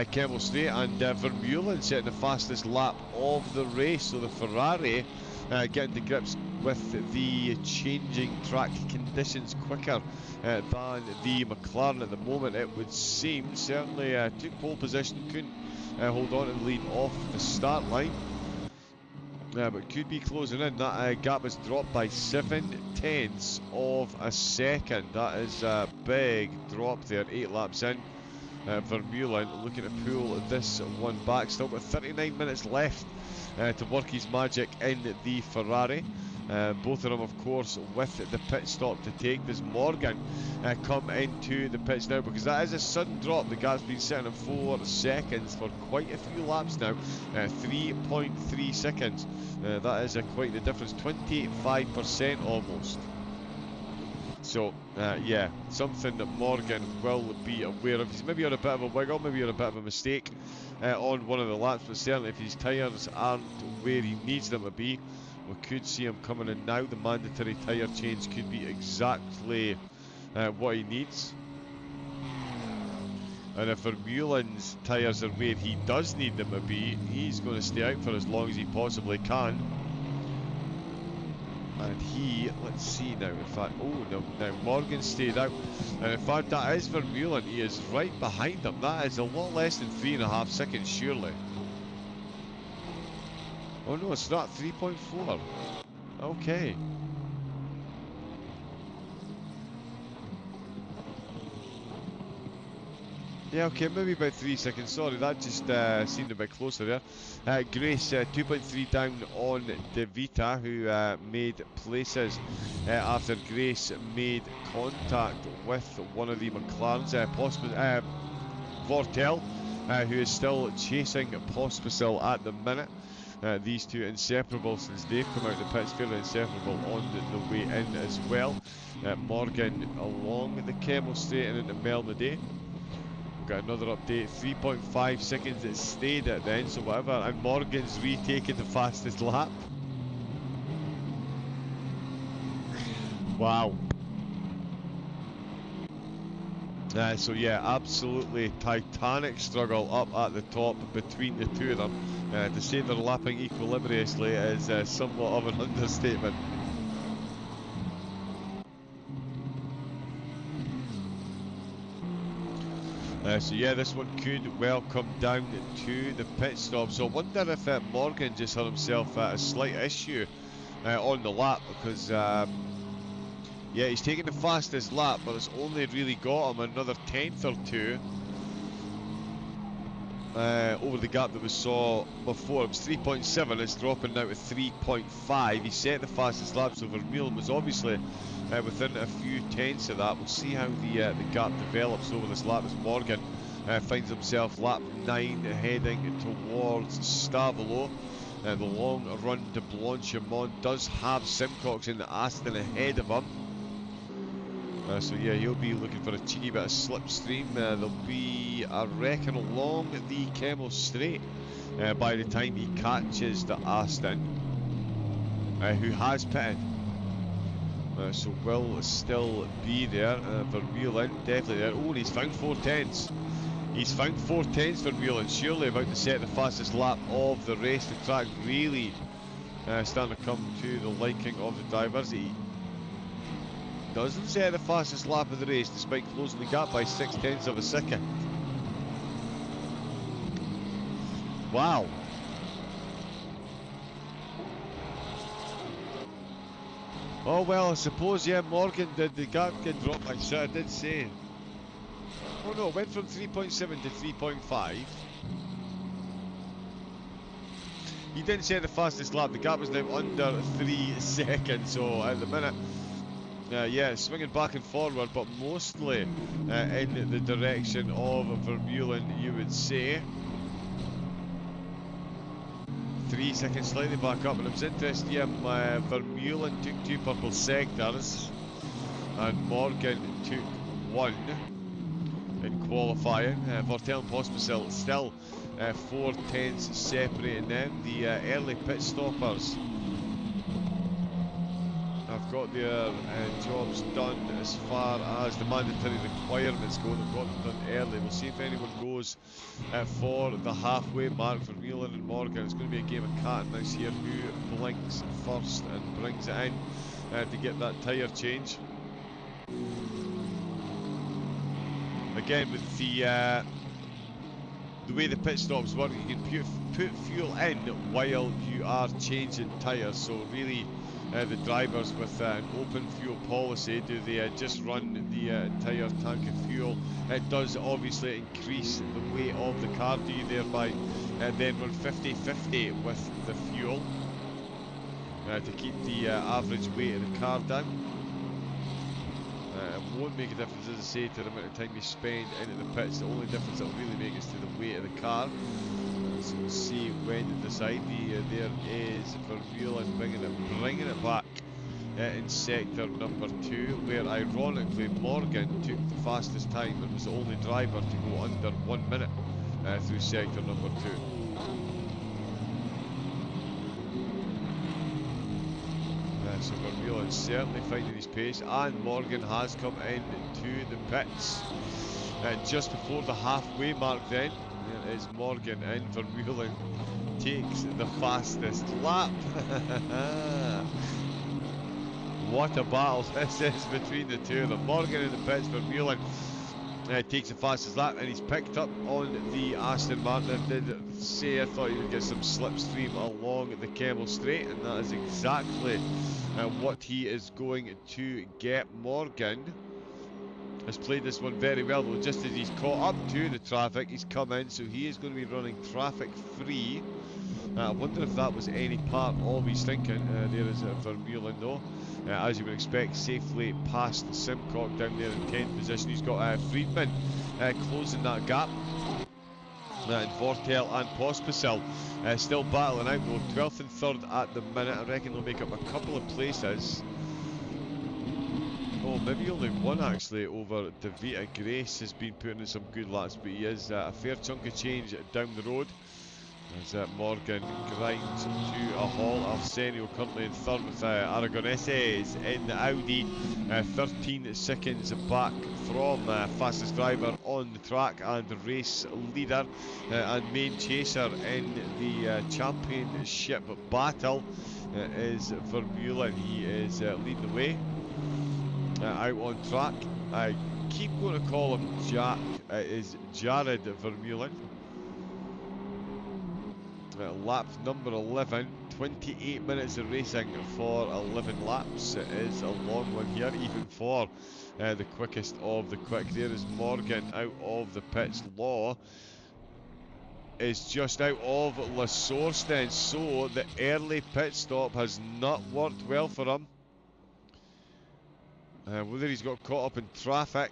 Kemmel Straight, and Vermeulen setting the fastest lap of the race. So the Ferrari getting to grips with the changing track conditions quicker than the McLaren at the moment, it would seem. Certainly took pole position, couldn't hold on to the lead off the start line, but could be closing in. That gap has dropped by 0.7 of a second. That is a big drop there, 8 laps in. Vermeulen looking to pull this one back. Still got 39 minutes left to work his magic in the Ferrari. Both of them, of course, with the pit stop to take. Does Morgan come into the pits now? Because that is a sudden drop. The gap's been sitting at 4 seconds for quite a few laps now. 3.3 seconds. That is quite the difference. 25% almost. So, yeah, something that Morgan will be aware of. He's maybe on a bit of a wiggle, maybe on a bit of a mistake on one of the laps, but certainly if his tyres aren't where he needs them to be, we could see him coming in now. The mandatory tyre change could be exactly what he needs. And if Vermeulen's tyres are where he does need them to be, he's going to stay out for as long as he possibly can. And he, let's see now, in fact, oh no, now Morgan stayed out. And in fact, that is Vermeulen. He is right behind him. That is a lot less than 3.5 seconds, surely. Oh no, it's not 3.4. Okay. Yeah, okay, maybe about 3 seconds. Sorry, that just seemed a bit closer there. Grace, 2.3 down on De Vita, who made places after Grace made contact with one of the McLarens, Vortel, who is still chasing Pospisil at the minute. These two inseparable since they've come out of the pits, fairly inseparable on the way in as well. Morgan along the Kemmel Straight and into Melmaday. Got another update, 3.5 seconds it stayed at the end, so whatever, and Morgan's retaken the fastest lap. Wow. So yeah, absolutely titanic struggle up at the top between the two of them. To say they're lapping equilibriously is somewhat of an understatement. So yeah, this one could well come down to the pit stop. So I wonder if Morgan just had himself a slight issue on the lap, because yeah, he's taken the fastest lap, but it's only really got him another tenth or two over the gap that we saw before. It was 3.7, it's dropping now to 3.5. He set the fastest lap, so Vermeulen was obviously within a few tenths of that. We'll see how the gap develops over this lap as Morgan finds himself lap 9 heading towards Stavelot. The long run to Blanchimont does have Simcox in the Aston ahead of him. So yeah, he'll be looking for a cheeky bit of slipstream. There'll be, I reckon, along the Kemmel Straight by the time he catches the Aston, who has pitted. So will still be there. Vermeulen definitely there. Oh, and he's found 4 tenths. He's found 4 tenths Vermeulen. Surely about to set the fastest lap of the race. The track really starting to come to the liking of the drivers. He doesn't set the fastest lap of the race despite closing the gap by 6 tenths of a second. Wow. Oh well, I suppose, yeah, Morgan did. The gap get dropped by 6, I did say. Oh no, it went from 3.7 to 3.5. He didn't set the fastest lap. The gap was now under 3 seconds, so at the minute, yeah, swinging back and forward, but mostly in the direction of Vermeulen, you would say. 3 seconds slightly back up, and it was interesting, yeah, Vermeulen took 2 purple sectors, and Morgan took 1 in qualifying. Vortel and Pospisil still 4 tenths separating them. The early pit stoppers have got their jobs done as far as the mandatory requirements go. They've got them done early. We'll see if anyone goes for the halfway mark. For Vermeulen and Morgan, it's going to be a game of cat and mouse here. Who blinks first and brings it in to get that tyre change? Again, with the way the pit stops work, you can put fuel in while you are changing tyres. So really, the drivers with an open fuel policy, do they just run the entire tank of fuel? It does obviously increase the weight of the car. Do you thereby then run 50-50 with the fuel to keep the average weight of the car down? It won't make a difference, as I say, to the amount of time you spend into the pits. The only difference it will really make is to the weight of the car. So we'll see when they decide. There is Vermeulen bringing it back in sector number 2, where ironically Morgan took the fastest time and was the only driver to go under 1 minute through sector number 2. So Vermeulen certainly finding his pace, and Morgan has come into the pits. just before the halfway mark then. There is Morgan in. Vermeulen takes the fastest lap. What a battle this is between the two of them. Morgan in the pits, Vermeulen takes the fastest lap, and he's picked up on the Aston Martin. I did say I thought he would get some slipstream along the Kemmel Straight, and that is exactly what he is going to get. Morgan has played this one very well, though. Just as he's caught up to the traffic, he's come in, so he is going to be running traffic free. I wonder if that was any part of his thinking. There is Vermeulen, though. As you would expect, safely past Simcock down there in 10th position. He's got Friedman closing that gap. And Vortel and Pospisil still battling out, though. 12th and 3rd at the minute. I reckon they'll make up a couple of places. Oh, maybe only one actually over Davita. Grace has been putting in some good laps, but he is a fair chunk of change down the road. As Morgan grinds to a halt. Arsenio currently in 3rd with Aragoneses in the Audi, 13 seconds back from fastest driver on the track and race leader and main chaser in the championship battle is Vermeulen. He is leading the way out on track. I keep going to call him Jack. It is Jared Vermeulen. Lap number 11, 28 minutes of racing for 11 laps. It is a long one here, even for the quickest of the quick. There is Morgan out of the pits. Law is just out of La Source then, so the early pit stop has not worked well for him. Whether he's got caught up in traffic.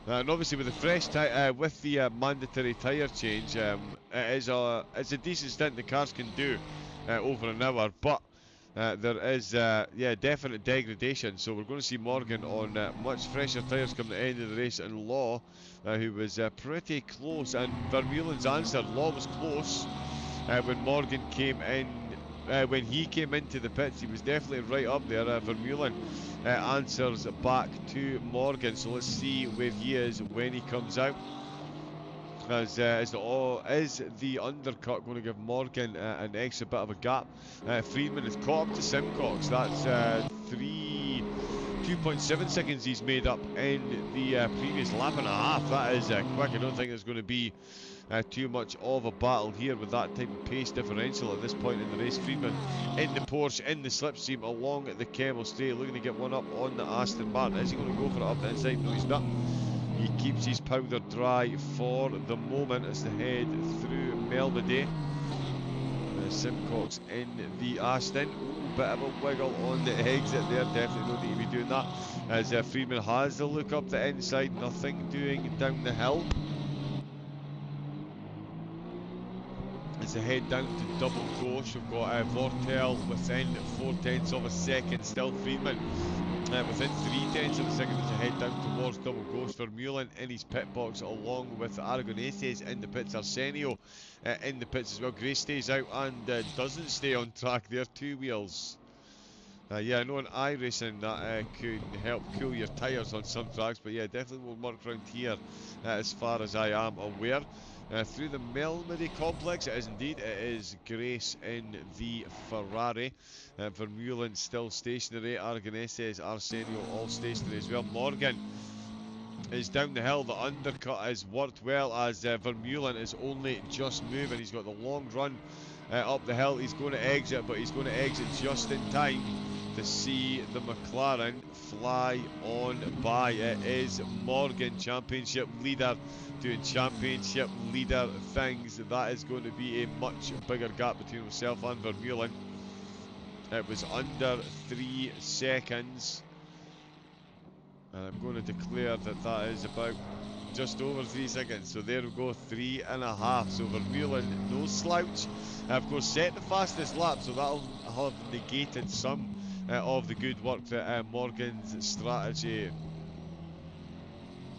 And obviously with the fresh with the mandatory tyre change, it's a decent stint the cars can do over an hour, but there is definite degradation. So we're going to see Morgan on much fresher tyres come the end of the race, and Law, who was pretty close, and Vermeulen's answered. Law was close when Morgan came in. When he came into the pits, he was definitely right up there. Vermeulen answers back to Morgan, so let's see where he is when he comes out. Is the undercut going to give Morgan an extra bit of a gap? Friedman has caught up to Simcox. That's 2.7 seconds he's made up in the previous lap and a half. That is quick. I don't think there's going to be too much of a battle here with that type of pace differential at this point in the race. Friedman in the Porsche, in the slipstream along the Kemmel Straight, looking to get one up on the Aston Martin. Is he going to go for it up the inside? No, he's not. He keeps his powder dry for the moment as they head through Melody. Simcox in the Aston. Ooh, bit of a wiggle on the exit there. Definitely don't need to be doing that. As Friedman has the look up the inside. Nothing doing down the hill. As they head down to Double Gauche, we've got Vortel within 0.4 of a second. Still Friedman within 0.3 of a second as they head down towards Double Gauche. Vermeulen in his pit box along with Aragoneses in the pits. Arsenio in the pits as well. Grace stays out and doesn't stay on track there. Two wheels. Yeah, I know in iRacing that could help cool your tyres on some tracks, but yeah, definitely won't work around here as far as I am aware. Through the Melody complex, it is indeed. It is Grace in the Ferrari. Vermeulen still stationary. Aragoneses, Arsenio all stationary as well. Morgan is down the hill. The undercut has worked well as Vermeulen is only just moving. He's got the long run up the hill. He's going to exit, but he's going to exit just in time to see the McLaren fly on by. It is Morgan, championship leader, doing championship leader things. That is going to be a much bigger gap between himself and Vermeulen. It was under 3 seconds. And I'm going to declare that that is about just over 3 seconds. So there we go, 3.5. So Vermeulen, no slouch. Of course, set the fastest lap, so that'll have negated some of the good work that Morgan's strategy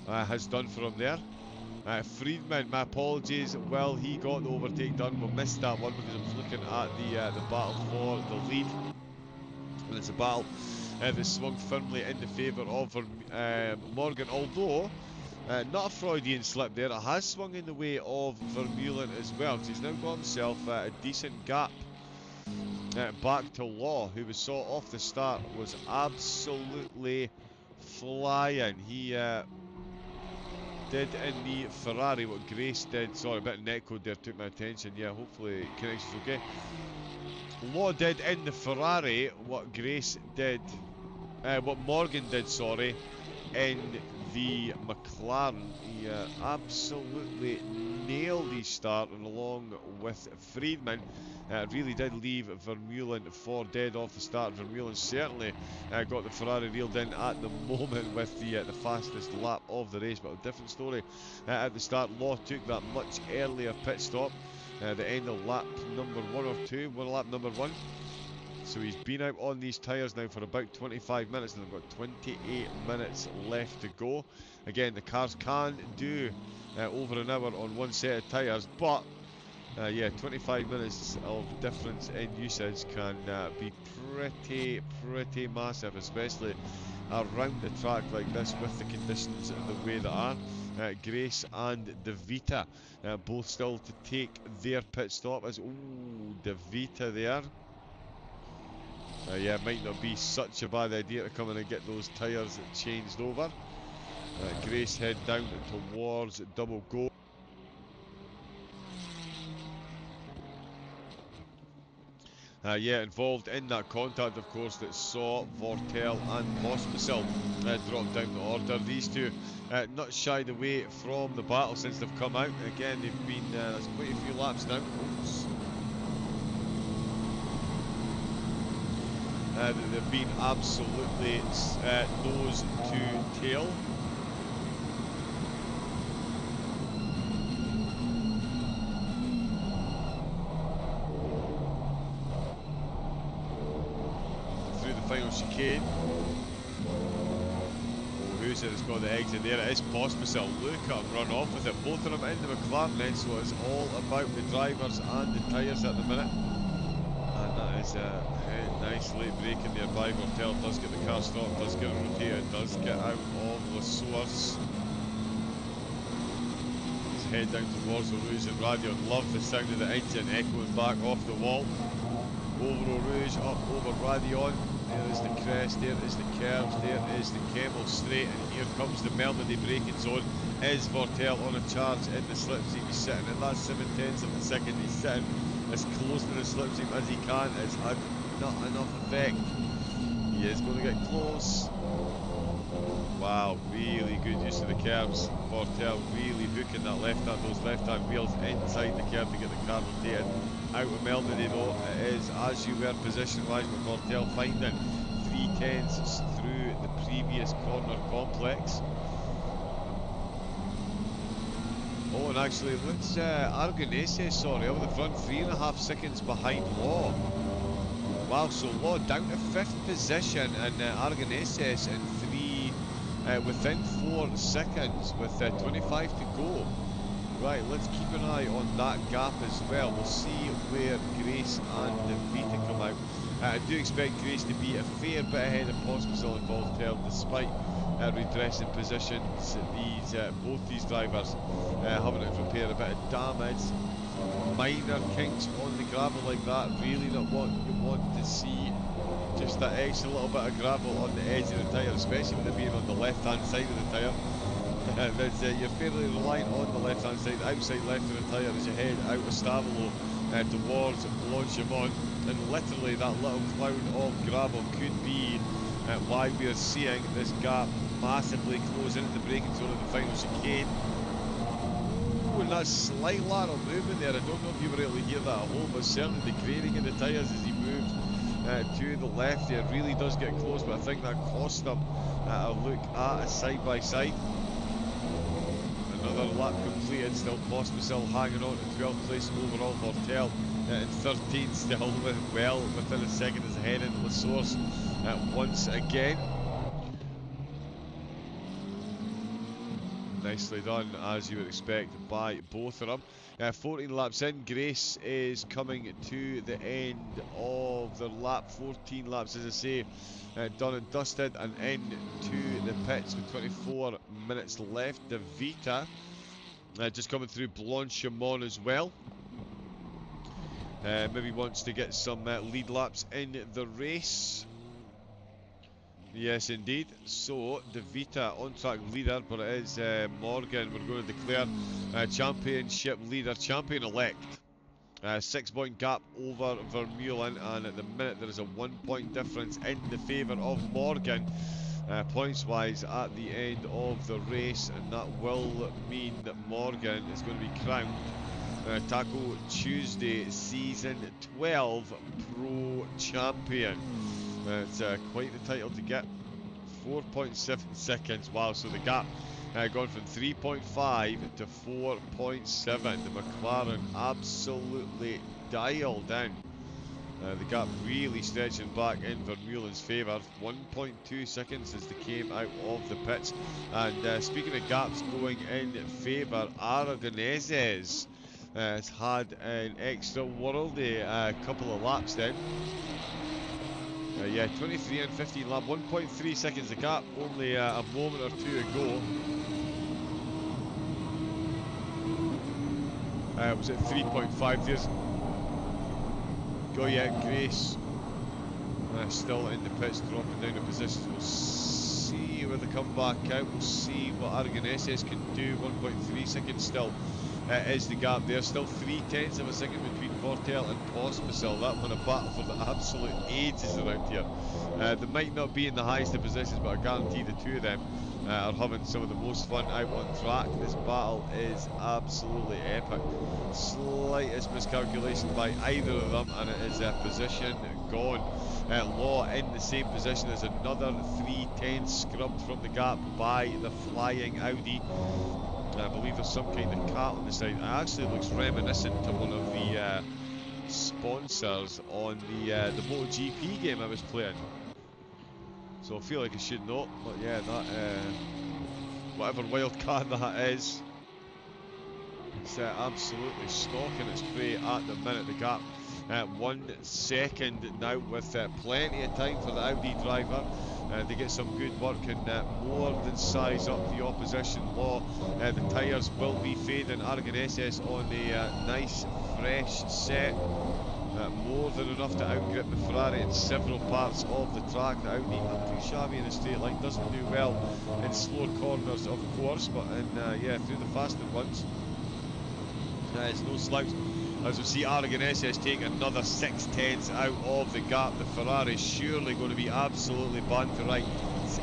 has done for him there. Friedman, my apologies. Well, he got the overtake done. We missed that one because I was looking at the battle for the lead. And it's a battle that swung firmly in the favour of Morgan, although Not a Freudian slip there. It has swung in the way of Vermeulen as well, because he's now got himself a decent gap back to Law, who we saw off the start was absolutely flying. He did in the Ferrari what Grace did. Sorry, a bit of netcode there took my attention. Yeah, hopefully connection's okay. Law did in the Ferrari what Grace did, what Morgan did, sorry, in the McLaren. He absolutely nailed his start, and along with Friedman, really did leave Vermeulen for dead off the start. Vermeulen certainly got the Ferrari reeled in at the moment with the fastest lap of the race, but a different story at the start. Law took that much earlier pit stop, the end of lap number 1 or 2, lap number 1. So he's been out on these tyres now for about 25 minutes, and they've got 28 minutes left to go. Again, the cars can do over an hour on one set of tyres, but yeah, 25 minutes of difference in usage can be pretty massive, especially around a track like this with the conditions the way they are. Grace and De Vita both still to take their pit stop as, ooh, De Vita there. Yeah, it might not be such a bad idea to come in and get those tyres changed over. Grace head down towards double go. Yeah, involved in that contact, of course, that saw Vortel and Pospisil drop down the order. These two not shied away from the battle since they've come out. Again, they've been, there's quite a few laps now. Oops. They've been absolutely nose to tail. Through the final chicane. Oh, who's it that's got the exit there? It is Pospisil. Look at him run off with it. Both of them in the McLaren then, so it's all about the drivers and the tyres at the minute. And that is nice late braking there by Vortel. Does get the car stopped, does get it rotated, does get out of the source. Let's head down towards the Rouge and Radio. Love the sound of the engine echoing back off the wall. Over Eau Rouge, up over Radion. There is the crest, there is the curves, there is the Kemmel straight, and here comes the Melody braking zone. Is Vortel on a charge in the slipstream? He's sitting at that 7/10 of a second. He's sitting as close to the slipstream as he can. It's had not enough effect. He is going to get close. Wow, really good use of the curves. Vortel really hooking that those left-hand wheels inside the curve to get the car rotated. Out of Melody though, it is as you were position-wise with Vortel finding 3/10 through the previous corner complex. Oh, and actually, let's Aragonese, sorry, over the front, 3.5 seconds behind Law. Wow, so Law down to 5th position, and Aragonese in within 4 seconds with 25 to go. Right, let's keep an eye on that gap as well. We'll see where Grace and De Vita come out. I do expect Grace to be a fair bit ahead of Pospisil and Vortel, despite redressing positions. Both these drivers having to repair a bit of damage. Minor kinks on the gravel like that, really not what you want to see. Just that extra little bit of gravel on the edge of the tyre, especially with it being on the left-hand side of the tyre. You're fairly reliant on the left-hand side, outside left of the tyre as you head out of Stavolo towards Blanchimont, and literally that little cloud of gravel could be why we are seeing this gap massively close into the braking zone of the final chicane. Ooh, and that slight lateral movement there, I don't know if you were able to hear that at home, but certainly the graining in the tyres as he moved to the left there really does get close, but I think that cost them a look at a side-by-side. Another lap completed, still Pospisil hanging on to 12th place overall. Vortel in 13th, still well within a second as ahead into the source once again. Nicely done, as you would expect, by both of them. 14 laps in, Grace is coming to the end of their lap. 14 laps, as I say, done and dusted, and into the pits with 24 minutes left. De Vita just coming through Blanchimont as well. Maybe wants to get some lead laps in the race. Yes, indeed. So, De Vita on-track leader, but it is Morgan. We're going to declare championship leader, champion-elect. 6-point gap over Vermeulen, and at the minute there is a 1-point difference in the favour of Morgan, points-wise, at the end of the race, and that will mean that Morgan is going to be crowned Taco Tuesday Season 12 Pro Champion. It's quite the title to get. 4.7 seconds. Wow, so the gap gone from 3.5 to 4.7. The McLaren absolutely dialed in. The gap really stretching back in Vermeulen's favour. 1.2 seconds as they came out of the pits. And speaking of gaps going in favour, Aragoneses has had an extra worldy couple of laps then. Yeah, 23 and 15 lap, 1.3 seconds the gap, only a moment or two ago. Was it 3.5? There's Goya Grace still in the pits, dropping down the positions. We'll see where they come back out. We'll see what Aragoneses can do. 1.3 seconds still is the gap there. Still 0.3 of a second between Portel and Pospisil. That one a battle for the absolute ages around here. They might not be in the highest of positions, but I guarantee the two of them are having some of the most fun out on track. This battle is absolutely epic. Slightest miscalculation by either of them, and it is a position gone. Law in the same position as another 3.10 scrubbed from the gap by the flying Audi. I believe there's some kind of cat on the side. It actually looks reminiscent to one of the sponsors on the MotoGP game I was playing. So I feel like I should know, but yeah, that whatever wild card that is, it's absolutely stalking its prey at the minute. The gap 1 second now, with plenty of time for the Audi driver. They get some good work and more than size up the opposition. Law. The tyres will be fading. Aragoneses on a nice fresh set. More than enough to outgrip the Ferrari in several parts of the track. The Audi not too shabby in a straight line, doesn't do well in slower corners, of course, but in yeah, through the faster ones, it's no slouch. As we see Aragoneses take another 0.6 out of the gap. The Ferrari is surely going to be absolutely banned to rights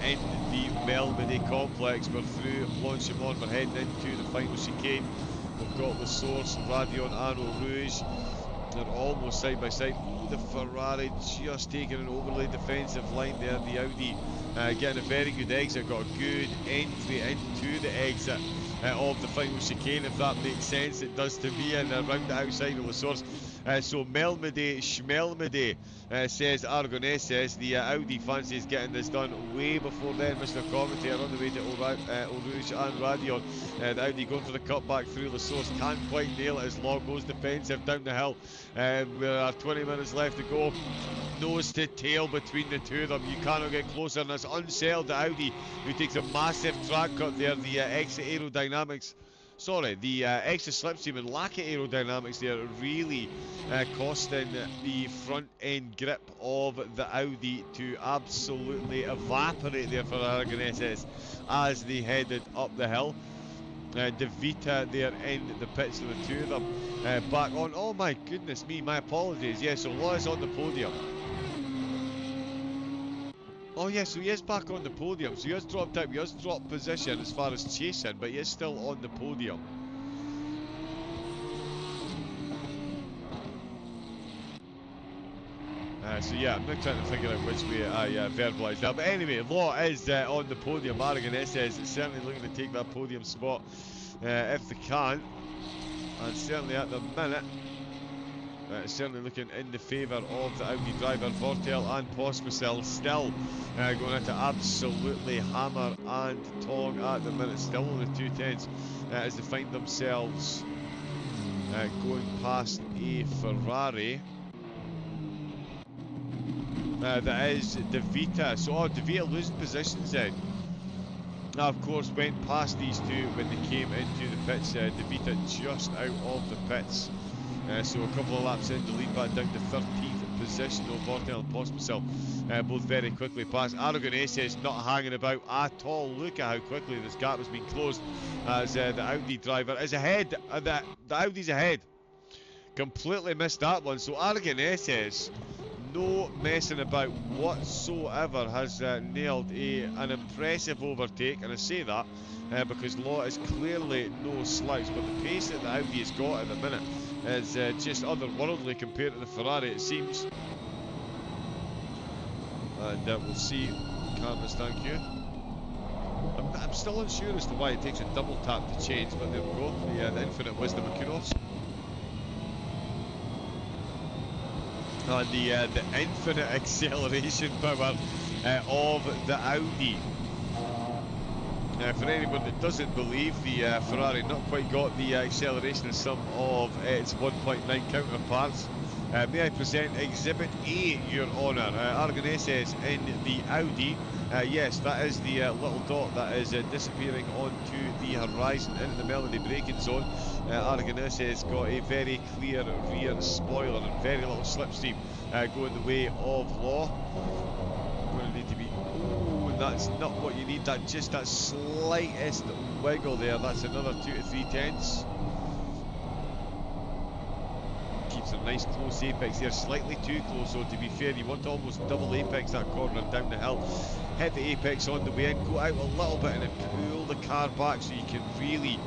in the Belmedi complex. We're through Blanchimont, we're heading into the final chicane. We've got the Source, Radion and Eau Rouge. They're almost side by side. The Ferrari just taking an overly defensive line there. The Audi getting a very good exit, got a good entry into the exit of the final chicane, if that makes sense. It does to me, and around the outside of the Source. So Melmede Schmelmede says Aragoneses. The Audi fancy is getting this done way before then. Mr. Commentator on the way to Eau Rouge and Radion. The Audi going for the cutback through the Source, can't quite nail it as Law goes defensive down the hill. There are 20 minutes left to go. Nose to tail between the two of them. You cannot get closer, and it's unsettled the Audi, who takes a massive track cut there. The extra aerodynamics. Sorry, the extra slipstream and lack of aerodynamics there really costing the front end grip of the Audi to absolutely evaporate there for Aragoneses as they headed up the hill. De Vita there in the pits of the two of them. Back on. Oh my goodness me, my apologies. Yeah, so Law is on the podium. Oh yeah, so he is back on the podium. So he has dropped out, he has dropped position as far as chasing, but he is still on the podium. So yeah, I'm not trying to figure out which way I verbalised that. But anyway, Law is on the podium. Aragoneses is certainly looking to take that podium spot if they can. And certainly at the minute, certainly looking in the favour of the Audi driver. Portel and Pospisil still going to absolutely hammer and tong at the minute. Still only 2 tenths as they find themselves going past a Ferrari. That is De Vita. So, oh, De Vita losing positions then. Of course, went past these two when they came into the pits. De Vita just out of the pits. So a couple of laps in, the lead back down to 13th position. Vortel and Pospisil both very quickly past. Aragonese is not hanging about at all. Look at how quickly this gap has been closed as the Audi driver is ahead. The Audi's ahead. Completely missed that one. So Aragonese, no messing about whatsoever, has nailed an impressive overtake. And I say that because Law is clearly no slouch, but the pace that the Audi has got at the minute is just otherworldly compared to the Ferrari, it seems. And we'll see. Cameras, thank you. I'm still unsure as to why it takes a double tap to change, but there we go. The infinite wisdom of Kunos. And the infinite acceleration power of the Audi. For anyone that doesn't believe, the Ferrari not quite got the acceleration of some of its 1.9 counterparts. May I present Exhibit A, Your Honour? Aragonese in the Audi. Yes, that is the little dot that is disappearing onto the horizon into the Melody braking zone. Aragonese has got a very clear rear spoiler and very little slipstream going the way of Law. Going to need to be... Ooh, that's not what you need. That just that slightest wiggle there. That's another 2 to 3 tenths. Keeps a nice close apex there, slightly too close, so to be fair, you want to almost double apex that corner down the hill. Hit the apex on the way in, go out a little bit and then pull the car back so you can really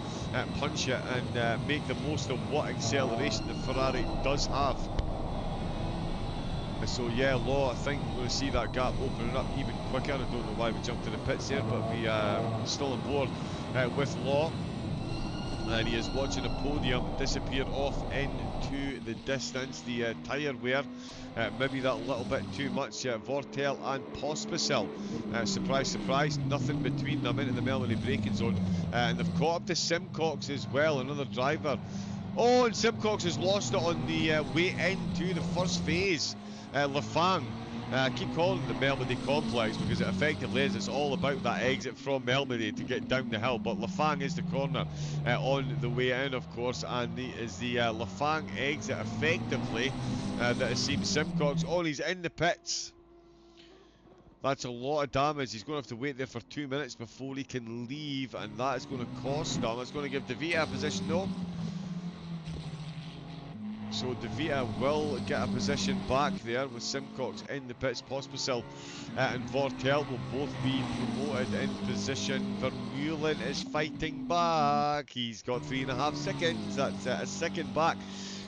punch it and make the most of what acceleration the Ferrari does have. So yeah, Law, I think we're going to see that gap opening up even quicker. I don't know why we jumped to the pits there, but we still on board with Law. And he is watching a podium disappear off into the distance. The tyre wear, maybe that little bit too much. Vortel and Pospisil, surprise, surprise, nothing between them into the Melanie braking zone. And they've caught up to Simcox as well, another driver. Oh, and Simcox has lost it on the way into the first phase. Lafang. I keep calling it the Melody Complex because it effectively is. It's all about that exit from Melody to get down the hill. But Lafang is the corner on the way in, of course, and is the Lafang exit effectively that has seen Simcox. Oh, he's in the pits. That's a lot of damage. He's going to have to wait there for 2 minutes before he can leave, and that is going to cost him. It's going to give De Vita a position, no? So De Vita will get a position back there with Simcox in the pits. Pospisil and Vortel will both be promoted in position. Vermeulen is fighting back. He's got 3.5 seconds. That's a second back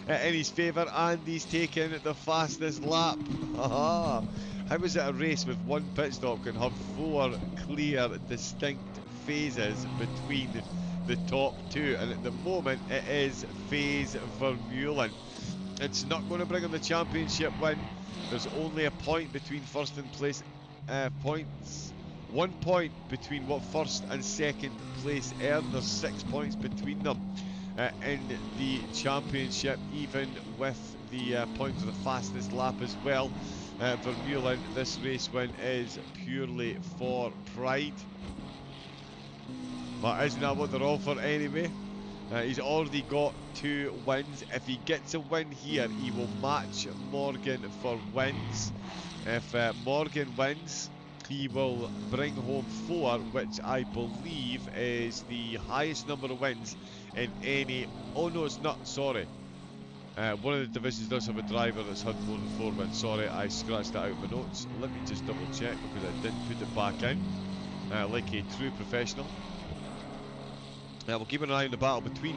in his favour, and he's taken the fastest lap. How is it a race with one pit stop can have 4 clear, distinct phases between the top two? And at the moment, it is phase Vermeulen. It's not going to bring him the championship win. There's only a point between first and place points. 1 point between what first and second place earn. There's 6 points between them in the championship, even with the point for the fastest lap as well. Vermeulen, this race win is purely for pride. But isn't that what they're all for anyway? He's already got 2 wins. If he gets a win here, he will match Morgan for wins. If Morgan wins, he will bring home 4, which I believe is the highest number of wins in any... Oh no, it's not, sorry. One of the divisions does have a driver that's had more than 4 wins. Sorry, I scratched that out of my notes. Let me just double check because I didn't put it back in. Like a true professional. We'll keep an eye on the battle between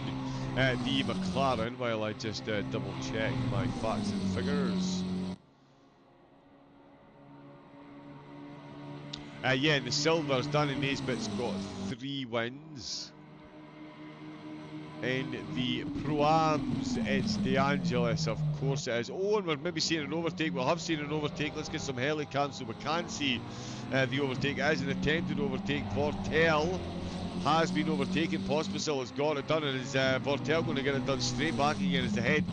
the McLaren while I just double check my facts and figures. Yeah, in the silvers, Danny Naisbitt's got 3 wins. In the Pro-Ams, it's De Angelis, of course it is. Oh, and we're maybe seeing an overtake. We'll have seen an overtake. Let's get some helicams so we can see the overtake. It is an attempted overtake. Vortel has been overtaken. Pospisil has got it done, and is Vortel going to get it done straight back again as the head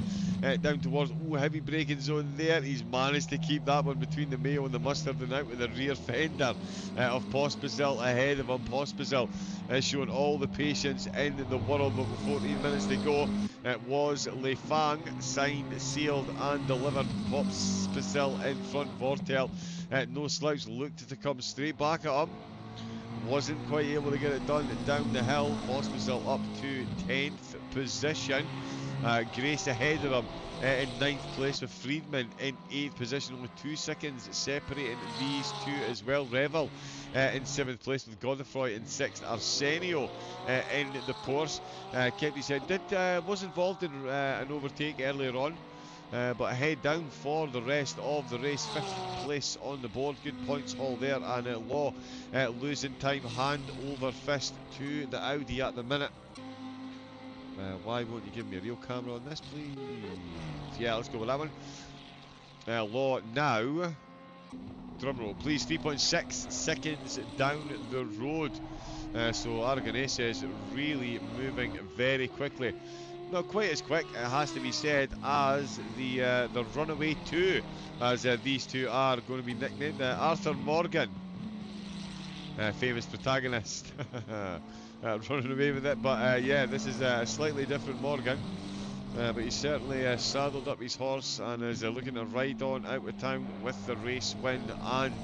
down towards heavy braking zone there. He's managed to keep that one between the Mayo and the Mustard and out with the rear fender of Pospisil ahead of him. Pospisil showing all the patience in the world, but with 14 minutes to go, it was Le Fang signed, sealed and delivered. Pospisil in front. Vortel no slouch, looked to come straight back at him. Wasn't quite able to get it done down the hill. Pospisil up to 10th position. Grace ahead of him in 9th place, with Friedman in 8th position. Only 2 seconds separating these two as well. Revel in 7th place, with Godefroy in 6th. Arsenio in the Porsche kept his head. Was involved in an overtake earlier on. But head down for the rest of the race. 5th place on the board. Good points haul there. And Law losing time hand over fist to the Audi at the minute. Why won't you give me a real camera on this, please? Yeah, let's go with that one. Law now, drumroll please, 3.6 seconds down the road. So Aragonese is really moving very quickly. Not quite as quick, it has to be said, as the Runaway 2, as these two are going to be nicknamed. Arthur Morgan, famous protagonist, running away with it. But yeah, this is a slightly different Morgan. But he's certainly saddled up his horse and is looking to ride on out of town with the race win and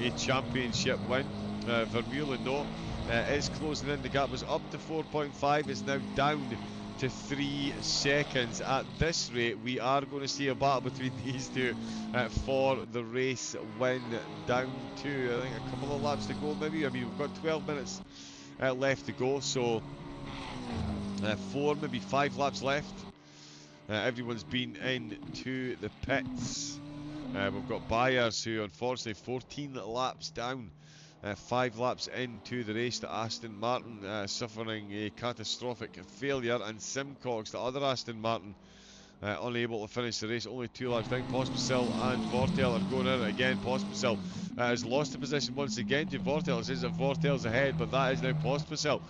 a championship win. Vermeulen is closing in. The gap was up to 4.5, it's now down to 3 seconds. At this rate, we are going to see a battle between these two for the race win, down to, I think, a couple of laps to go maybe. I mean, we've got 12 minutes left to go, so 4, maybe 5 laps left. Everyone's been into the pits. We've got Byers, who unfortunately 14 laps down, 5 laps into the race, to Aston Martin suffering a catastrophic failure, and Simcox, the other Aston Martin, unable to finish the race. Only 2 laps down. Pospisil and Vortel are going at it again. Pospisil has lost the position once again to Vortel. It says that Vortel's ahead, but that is now Pospisil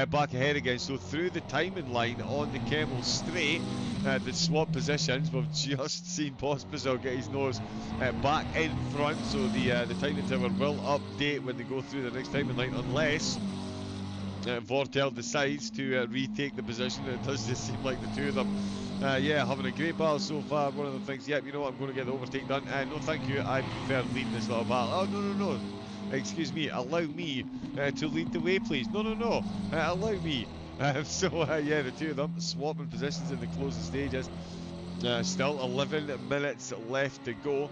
back ahead again. So through the timing line on the Kemmel straight, the swap positions, we've just seen Pospisil get his nose back in front. So the timing tower will update when they go through the next timing line, unless Vortel decides to retake the position. It does just seem like the two of them, yeah, having a great battle so far. One of them thinks, yep, you know what, I'm going to get the overtake done. No, thank you, I prefer leading this little battle. Oh, no. Excuse me, allow me to lead the way, please. No. Allow me. Yeah, the two of them swapping positions in the closing stages. Still 11 minutes left to go.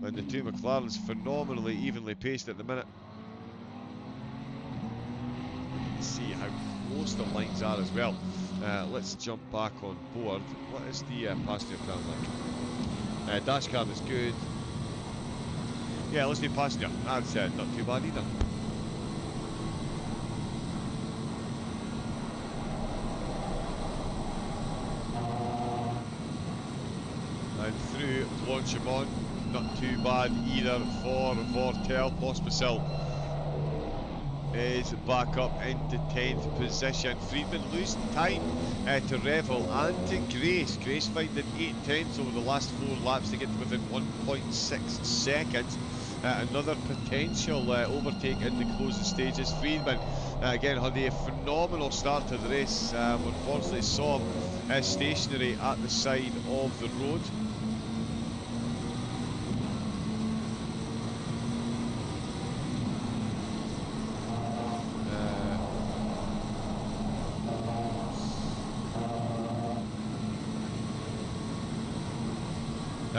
And the two McLarens phenomenally evenly paced at the minute. See how close the lines are as well. Let's jump back on board. What is the passenger car like? Dash cam is good. Yeah, let's do passenger. That's not too bad either. And through Blanchimont, not too bad either for Vortel. Pospisil is back up into 10th position. Friedman losing time to Revel and to Grace. Grace finding 8/10ths over the last 4 laps to get to within 1.6 seconds. Another potential overtake in the closing stages. Friedman again had a phenomenal start to the race. Unfortunately saw him stationary at the side of the road.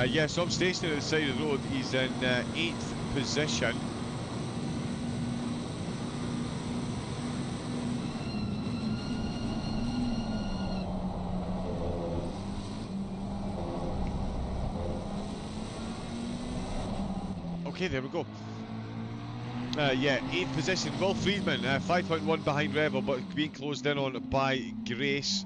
Yes, I'm stationary at the side of the road. He's in 8th position. Okay, there we go. Yeah, 8th position. Will Friedman, 5.1 behind Revel, but being closed in on by Grace.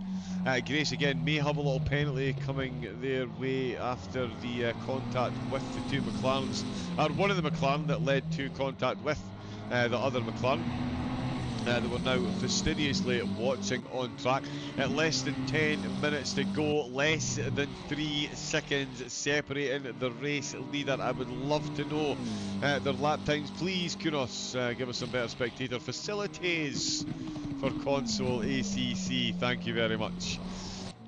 Grace again may have a little penalty coming their way after the contact with the two McLarens, or one of the McLaren that led to contact with the other McLaren. that we're now fastidiously watching on track. At less than 10 minutes to go, less than 3 seconds separating the race leader. I would love to know their lap times. Please, Kunos, give us some better spectator facilities for console ACC. Thank you very much.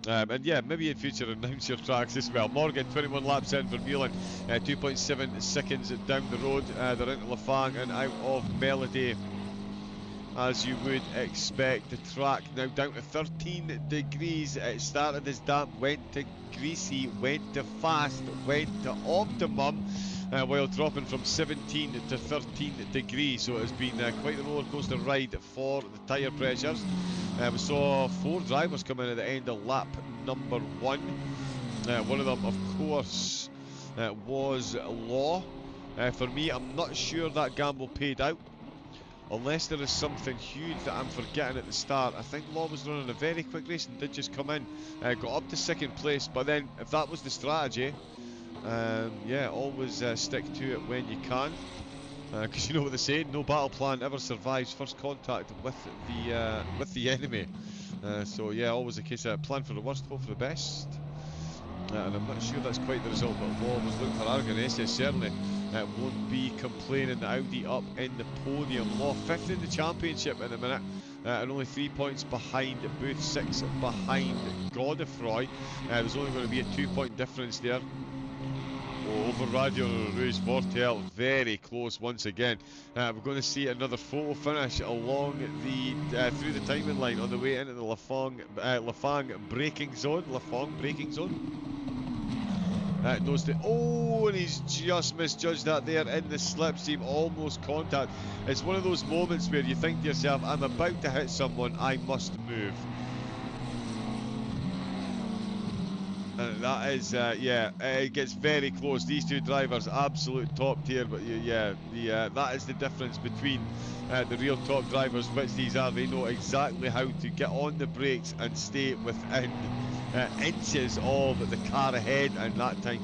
And yeah, maybe in future announce your tracks as well. Morgan, 21 laps in, Vermeulen, 2.7 seconds down the road. They're into Lafang and out of Melody, as you would expect. The track now down to 13 degrees. It started as damp, went to greasy, went to fast, went to optimum, while dropping from 17 to 13 degrees. So it's been quite the roller coaster ride for the tyre pressures. We saw 4 drivers come in at the end of lap number 1. One of them, of course, was Law. For me, I'm not sure that gamble paid out, unless there is something huge that I'm forgetting at the start. I think Law was running a very quick race and did just come in, got up to 2nd place. But then, if that was the strategy, yeah, always stick to it when you can, because you know what they say: no battle plan ever survives first contact with the enemy. So yeah, always a case of plan for the worst, hope for the best. And I'm not sure that's quite the result, but Law was looking for Argonese, certainly. Won't be complaining. Audi up in the podium. Law 5th in the championship in a minute, and only 3 points behind Booth, 6 behind Godefroy. There's only going to be a 2-point difference there. Over Radio Rouge, Vortel very close once again. We're going to see another photo finish along the through the timing line on the way into the Lafang braking zone. Lafang braking zone. Knows the, oh, and he's just misjudged that there in the slipstream, almost contact. It's one of those moments where you think to yourself, I'm about to hit someone, I must move. And that is, yeah, it gets very close. These two drivers, absolute top tier, but yeah, that is the difference between the real top drivers, which these are. They know exactly how to get on the brakes and stay within inches of the car ahead, and that time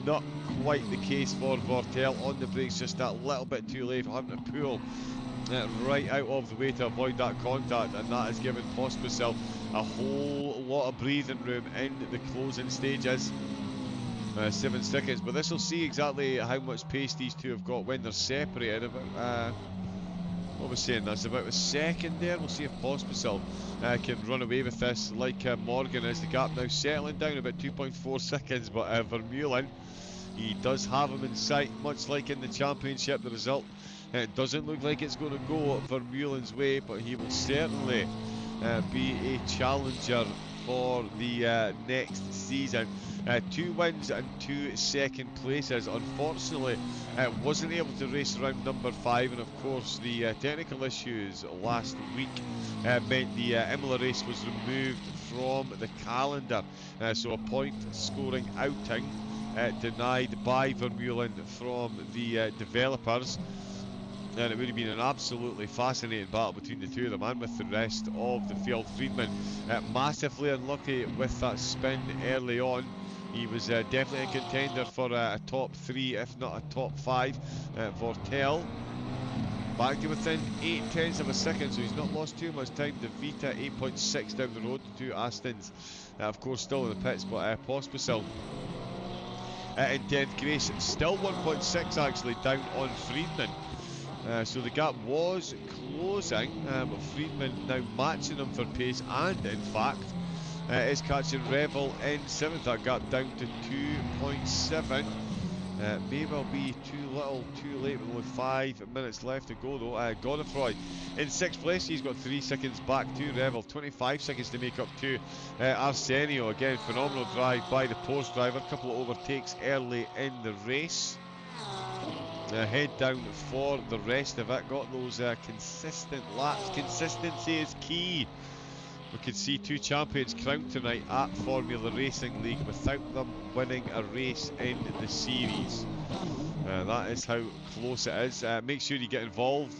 not quite the case for Vortel. On the brakes just that little bit too late, having to pull right out of the way to avoid that contact, and that has given Pospisil a whole lot of breathing room in the closing stages. 7 seconds, but this will see exactly how much pace these two have got when they're separated. About what was saying, that's about a second there. We'll see if Pospisil can run away with this like Morgan is. The gap now settling down about 2.4 seconds, but Vermeulen, he does have him in sight, much like in the championship. The result, it doesn't look like it's going to go Vermeulen's way, but he will certainly be a challenger for the next season. 2 wins and 2 second places. Unfortunately, wasn't able to race around number 5, and of course the technical issues last week meant the Imola race was removed from the calendar. So a point scoring outing denied by Vermeulen from the developers. And it would have been an absolutely fascinating battle between the two of them and with the rest of the field. Friedman massively unlucky with that spin early on. He was definitely a contender for a top 3, if not a top 5. Vortel back to within 0.8 of a second, so he's not lost too much time. De Vita 8.6 down the road to Astons. Of course, still in the pits, but Pospisil in 10th. Grace still 1.6 actually down on Friedman. So the gap was closing, but Friedman now matching him for pace, and in fact is catching Revel in 7th. That gap down to 2.7. May well be too little, too late, with only 5 minutes left to go though. Godefroy in 6th place, he's got 3 seconds back to Revel, 25 seconds to make up to Arsenio. Again, phenomenal drive by the post driver, couple of overtakes early in the race. Head down for the rest of it. Got those consistent laps. Consistency is key. We could see 2 champions crowned tonight at Formula Racing League without them winning a race in the series. That is how close it is. Make sure you get involved.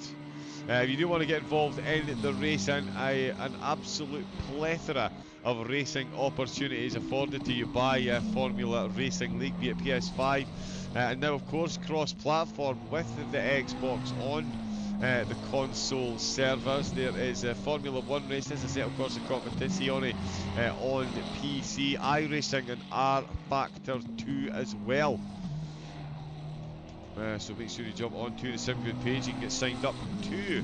If you do want to get involved in the racing, an absolute plethora of racing opportunities afforded to you by Formula Racing League, be it PS5, and now of course cross-platform with the Xbox on. the console servers. There is Formula 1 racing, as I said, of course, the Competizione on PC, iRacing and R Factor 2 as well. So make sure you jump onto the SimGrid page. You can get signed up to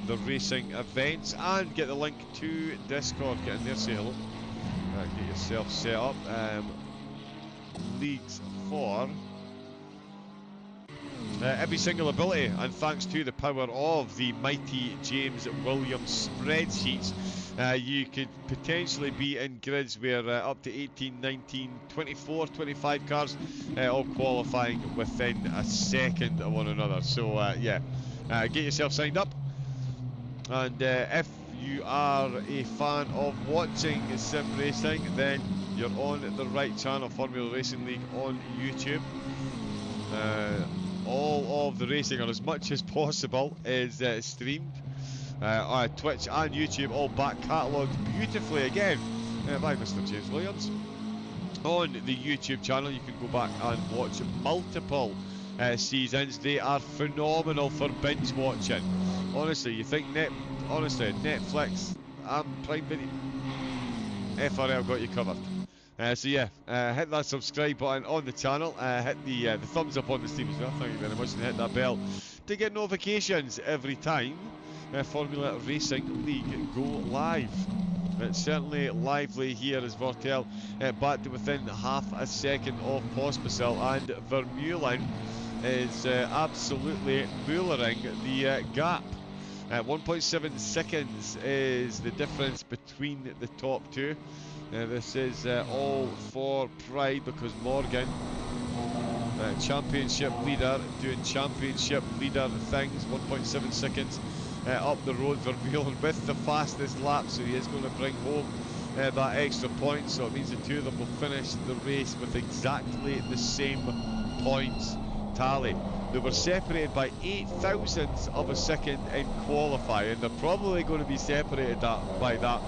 the racing events and get the link to Discord. Get in there, say hello. Get yourself set up. Leagues for every single ability, and thanks to the power of the mighty James Williams spreadsheets, you could potentially be in grids where up to 18, 19, 24, 25 cars all qualifying within a second of one another. So yeah, get yourself signed up, and if you are a fan of watching sim racing, then you're on the right channel. Formula Racing League on YouTube. All of the racing, or as much as possible, is streamed on Twitch and YouTube, all back catalogued beautifully again by Mr. James Williams. On the YouTube channel, you can go back and watch multiple seasons. They are phenomenal for binge watching. Honestly, you think Netflix and Prime Video, FRL got you covered. So yeah, hit that subscribe button on the channel, hit the thumbs up on the stream as well, thank you very much, and hit that bell to get notifications every time Formula Racing League go live. It's certainly lively here as Vortel back to within half a second of Pospisil, and Vermeulen is absolutely moolering the gap. 1.7 seconds is the difference between the top two. This is all for pride, because Morgan, championship leader, doing championship leader things. 1.7 seconds up the road. Vermeulen with the fastest lap, so he is going to bring home that extra point. So it means the two of them will finish the race with exactly the same points tally. They were separated by 8 thousandths of a second in qualifying. They're probably going to be separated by that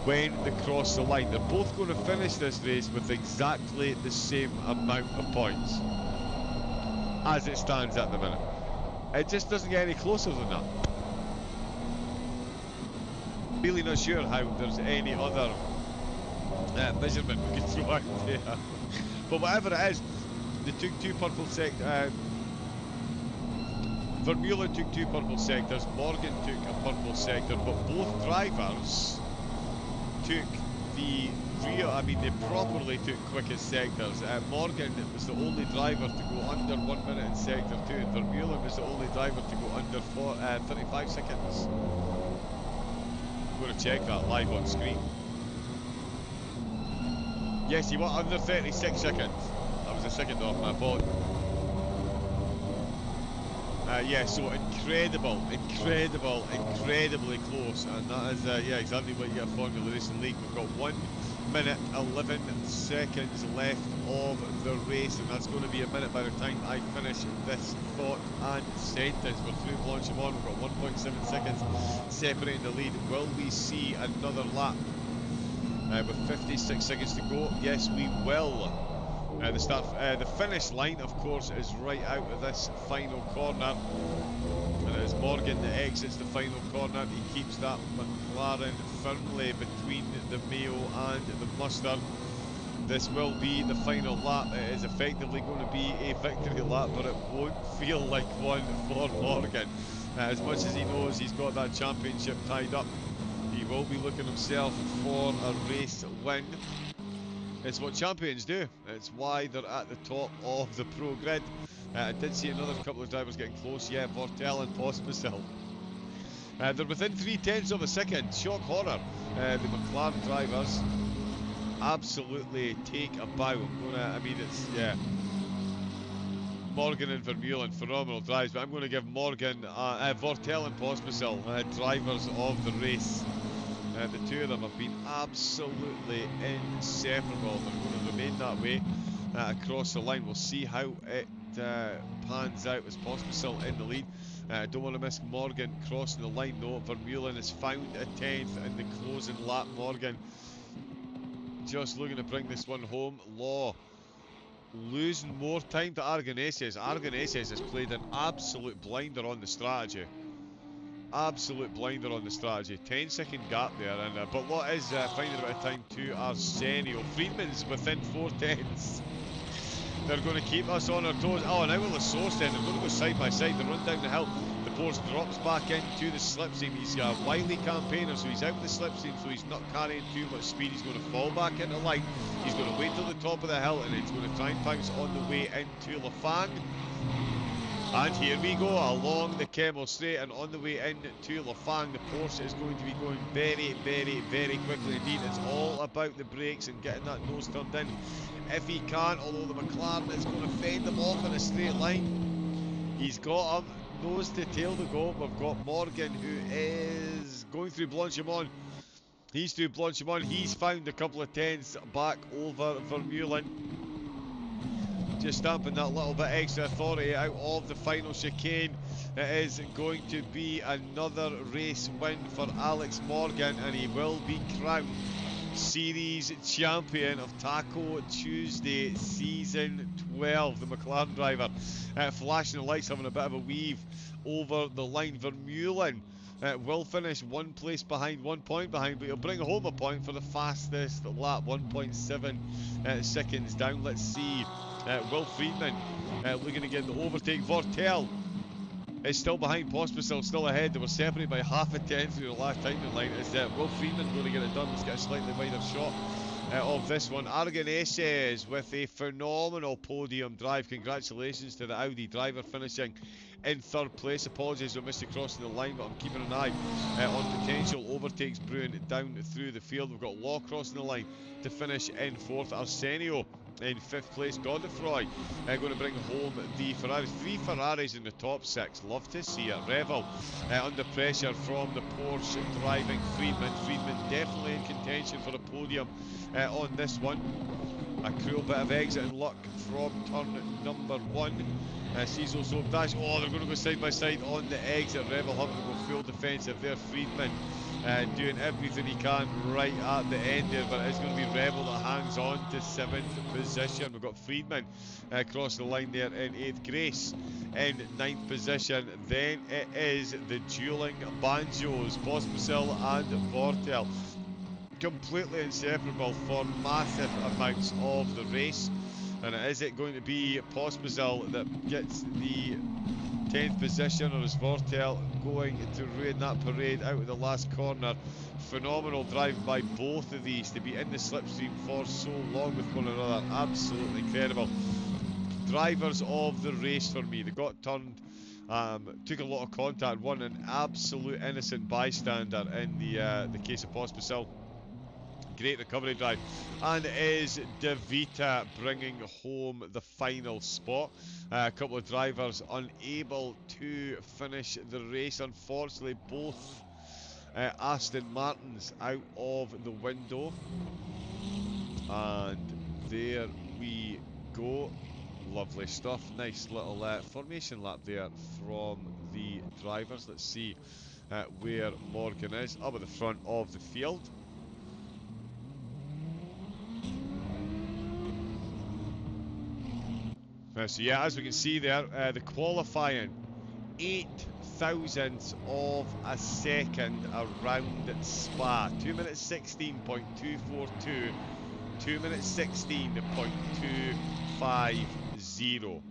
when they cross the line. They're both going to finish this race with exactly the same amount of points as it stands at the minute. It just doesn't get any closer than that. Really not sure how there's any other measurement we could throw out there. But whatever it is, they took 2 purple sectors. Vermeulen took 2 purple sectors, Morgan took a purple sector, but both drivers took the real, they properly took quickest sectors. Morgan was the only driver to go under 1 minute in sector 2, and Vermeulen was the only driver to go under 35 seconds. I'm going to check that live on screen. Yes, he went under 36 seconds. That was a second off my board. Yeah, so incredibly close, and that is yeah, exactly what you get a Formula Racing League. We've got 1 minute 11 seconds left of the race, and that's going to be a minute by the time I finish this thought and sentence. We're through Blanchimont. We've got 1.7 seconds separating the lead. Will we see another lap with 56 seconds to go? Yes, we will. The finish line, of course, is right out of this final corner, and it is Morgan that exits the final corner. He keeps that McLaren firmly between the Mayo and the Mustard. This will be the final lap. It is effectively going to be a victory lap, but it won't feel like one for Morgan. As much as he knows he's got that championship tied up, he will be looking himself for a race win. It's what champions do. It's why they're at the top of the pro grid. I did see another couple of drivers getting close. Yeah, Vortel and Pospisil. They're within 0.3 of a second. Shock horror. The McLaren drivers absolutely take a bow. Yeah. Morgan and Vermeulen, phenomenal drives, but I'm going to give Morgan, Vortel and Pospisil drivers of the race. The two of them have been absolutely inseparable. They're going to remain that way across the line. We'll see how it pans out as Pospisil in the lead. Don't want to miss Morgan crossing the line though. Vermeulen has found a 10th in the closing lap. Morgan just looking to bring this one home. Law losing more time to Argonaces. Argonaces has played an absolute blinder on the strategy. Absolute blinder on the strategy. 10-second gap there, and but what is finding a bit of time to Arsenio. Friedman's within 4 tenths. They're going to keep us on our toes. Oh, and out with the source then. They're going to go side by side. They run down the hill. The Porsche drops back into the slipstream. He's a wily campaigner, so he's out with the slipstream, so he's not carrying too much speed. He's going to fall back into line. He's going to wait till the top of the hill, and he's going to try and pounce on the way into Lafang. And here we go, along the Kemmel Straight, and on the way into Lafang, the Porsche is going to be going very, very, very quickly indeed. It's all about the brakes and getting that nose turned in if he can, although the McLaren is going to fend him off in a straight line. He's got him, nose to tail to go. We've got Morgan, who is going through Blanchimont. He's through Blanchimont. He's found a couple of tenths back over Vermeulen. Just stamping that little bit extra authority out of the final chicane. It is going to be another race win for Alex Morgan, and he will be crowned Series Champion of Taco Tuesday Season 12. The McLaren driver flashing the lights, having a bit of a weave over the line. Vermeulen will finish 1 place behind, 1 point behind, but he'll bring home a point for the fastest lap, 1.7 seconds down. Let's see. Will Friedman looking to get the overtake. Vortel is still behind. Pospisil still ahead. They were separated by half a tenth through the last timing line. Is Will Friedman going to get it done? Let's get a slightly wider shot of this one. Aragoneses with a phenomenal podium drive. Congratulations to the Audi driver finishing in third place. Apologies, I missed you crossing the line, but I'm keeping an eye on potential overtakes brewing down through the field. We've got Law crossing the line to finish in fourth. Arsenio in fifth place. Godefroy going to bring home the Ferraris. 3 Ferraris in the top 6. Love to see it. Revel under pressure from the Porsche driving Friedman. Friedman definitely in contention for a podium on this one. A cool bit of exiting luck from turn number 1. Cecil Soap Dash. Oh, they're going to go side by side on the exit. Revel having to go full defensive there. Friedman doing everything he can right at the end there, but it's going to be Revel that hangs on to 7th position. We've got Friedman across the line there in 8th. Grace in 9th position. Then it is the dueling banjos, Pospisil and Vortel. Completely inseparable for massive amounts of the race. And is it going to be Pospisil that gets the 10th position, or is Vortel going to ruin that parade out of the last corner? Phenomenal driving by both of these to be in the slipstream for so long with one another. Absolutely incredible. Drivers of the race for me. They got turned, took a lot of contact, won an absolute innocent bystander in the case of Pospisil. Great recovery drive, and it is De Vita bringing home the final spot. A couple of drivers unable to finish the race, unfortunately. Both Aston Martins out of the window, and there we go. Lovely stuff. Nice little formation lap there from the drivers. Let's see where Morgan is. Up at the front of the field. So yeah, as we can see there, the qualifying 8 thousandths of a second around Spa. 2 minutes 16.242. 2 minutes 16.250.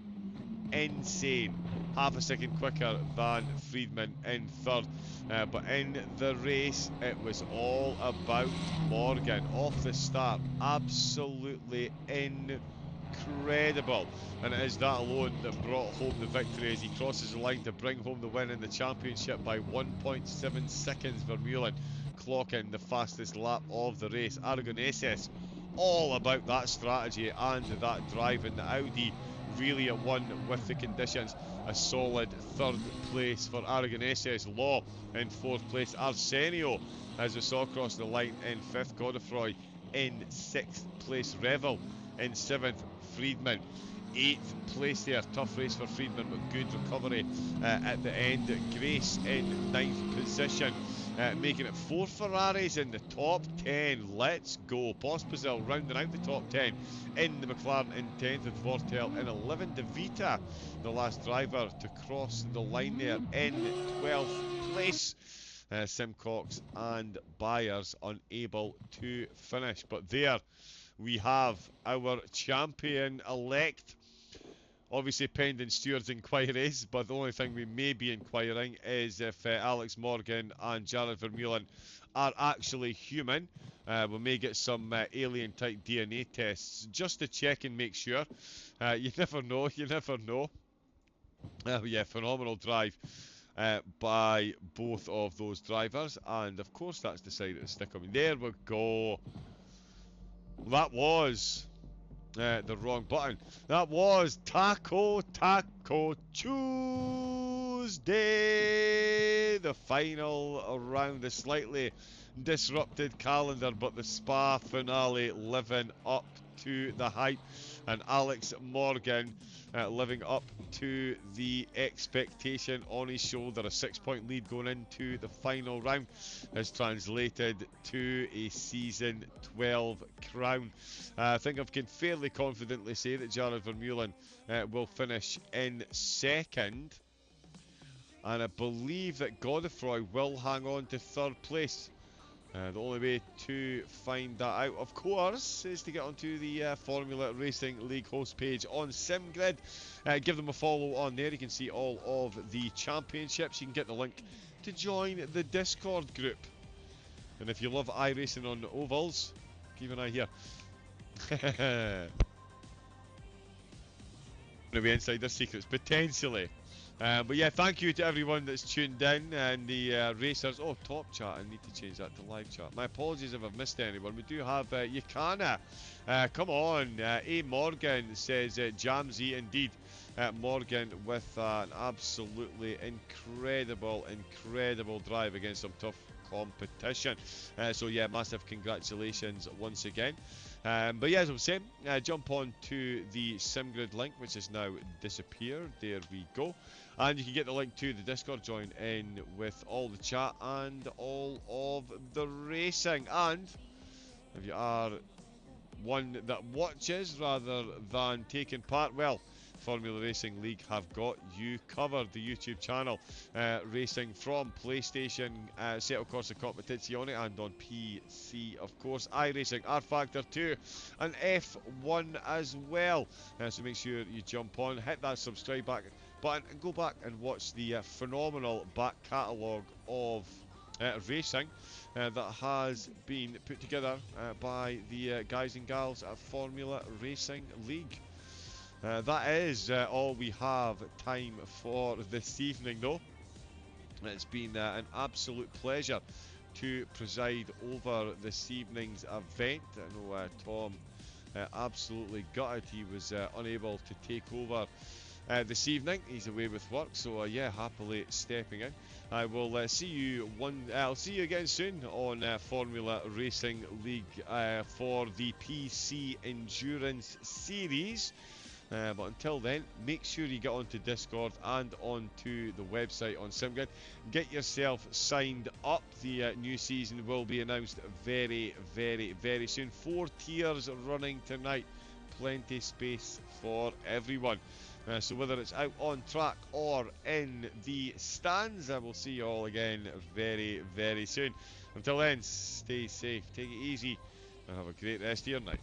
Insane. Half a second quicker than Friedman in third. But in the race, it was all about Morgan. Off the start, absolutely incredible, and it is that alone that brought home the victory as he crosses the line to bring home the win in the championship by 1.7 seconds. Vermeulen clocking the fastest lap of the race. Aragoneses all about that strategy and that drive, and the Audi really at one with the conditions. A solid third place for Aragoneses. Law in fourth place. Arsenio, as we saw, crossing the line in fifth. Godefroy in sixth place. Revel in seventh. Friedman 8th place there. Tough race for Friedman, but good recovery at the end. Grace in 9th position. making it 4 Ferraris in the top 10. Let's go. Pospisil rounding out the top 10 in the McLaren in 10th, with Vortel in 11th. De Vita, the last driver to cross the line there, in 12th place. Simcox and Byers unable to finish. But there we have our champion-elect. Obviously pending stewards' inquiries, but the only thing we may be inquiring is if Alex Morgan and Jared Vermeulen are actually human. We may get some alien-type DNA tests just to check and make sure. You never know, you never know. Yeah, phenomenal drive by both of those drivers, and of course that's decided to stick on. There we go. That was the wrong button. That was Taco Tuesday, the final around the slightly disrupted calendar, but the Spa finale living up to the hype, and Alex Morgan living up to the expectation on his shoulder. A 6-point lead going into the final round has translated to a season 12 crown. I think I can fairly confidently say that Jared Vermeulen will finish in second, and I believe that Godefroy will hang on to third place. The only way to find that out, of course, is to get onto the Formula Racing League host page on SimGrid. Give them a follow on there. You can see all of the championships. You can get the link to join the Discord group. And if you love iRacing on ovals, keep an eye here. Maybe insider secrets, potentially. But yeah, thank you to everyone that's tuned in, and the racers. Oh, top chat, I need to change that to live chat. My apologies if I've missed anyone. We do have Yakana. Come on, A. Morgan says Jamsy indeed. Morgan with an absolutely incredible drive against some tough competition. So yeah, massive congratulations once again. But yeah, as I was saying, jump on to the SimGrid link, which has now disappeared. There we go. And you can get the link to the Discord, join in with all the chat and all of the racing. And if you are one that watches rather than taking part, well, Formula Racing League have got you covered. The YouTube channel, racing from PlayStation, Seto Corsa Competizione, and on PC, of course, iRacing, R Factor 2, and F1 as well. So make sure you jump on, hit that subscribe button, and go back and watch the phenomenal back catalogue of racing that has been put together by the guys and gals at Formula Racing League. That is all we have time for this evening, though. It's been an absolute pleasure to preside over this evening's event. I know Tom absolutely gutted he was unable to take over this evening. He's away with work, so yeah, happily stepping in. I will see you I'll see you again soon on Formula Racing League for the PC Endurance Series. But until then, make sure you get onto Discord and onto the website on SimGrid. Get yourself signed up. The new season will be announced very, very, very soon. 4 tiers running tonight. Plenty space for everyone. So whether it's out on track or in the stands, I will see you all again very, very soon. Until then, stay safe, take it easy, and have a great rest of your night.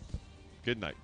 Good night.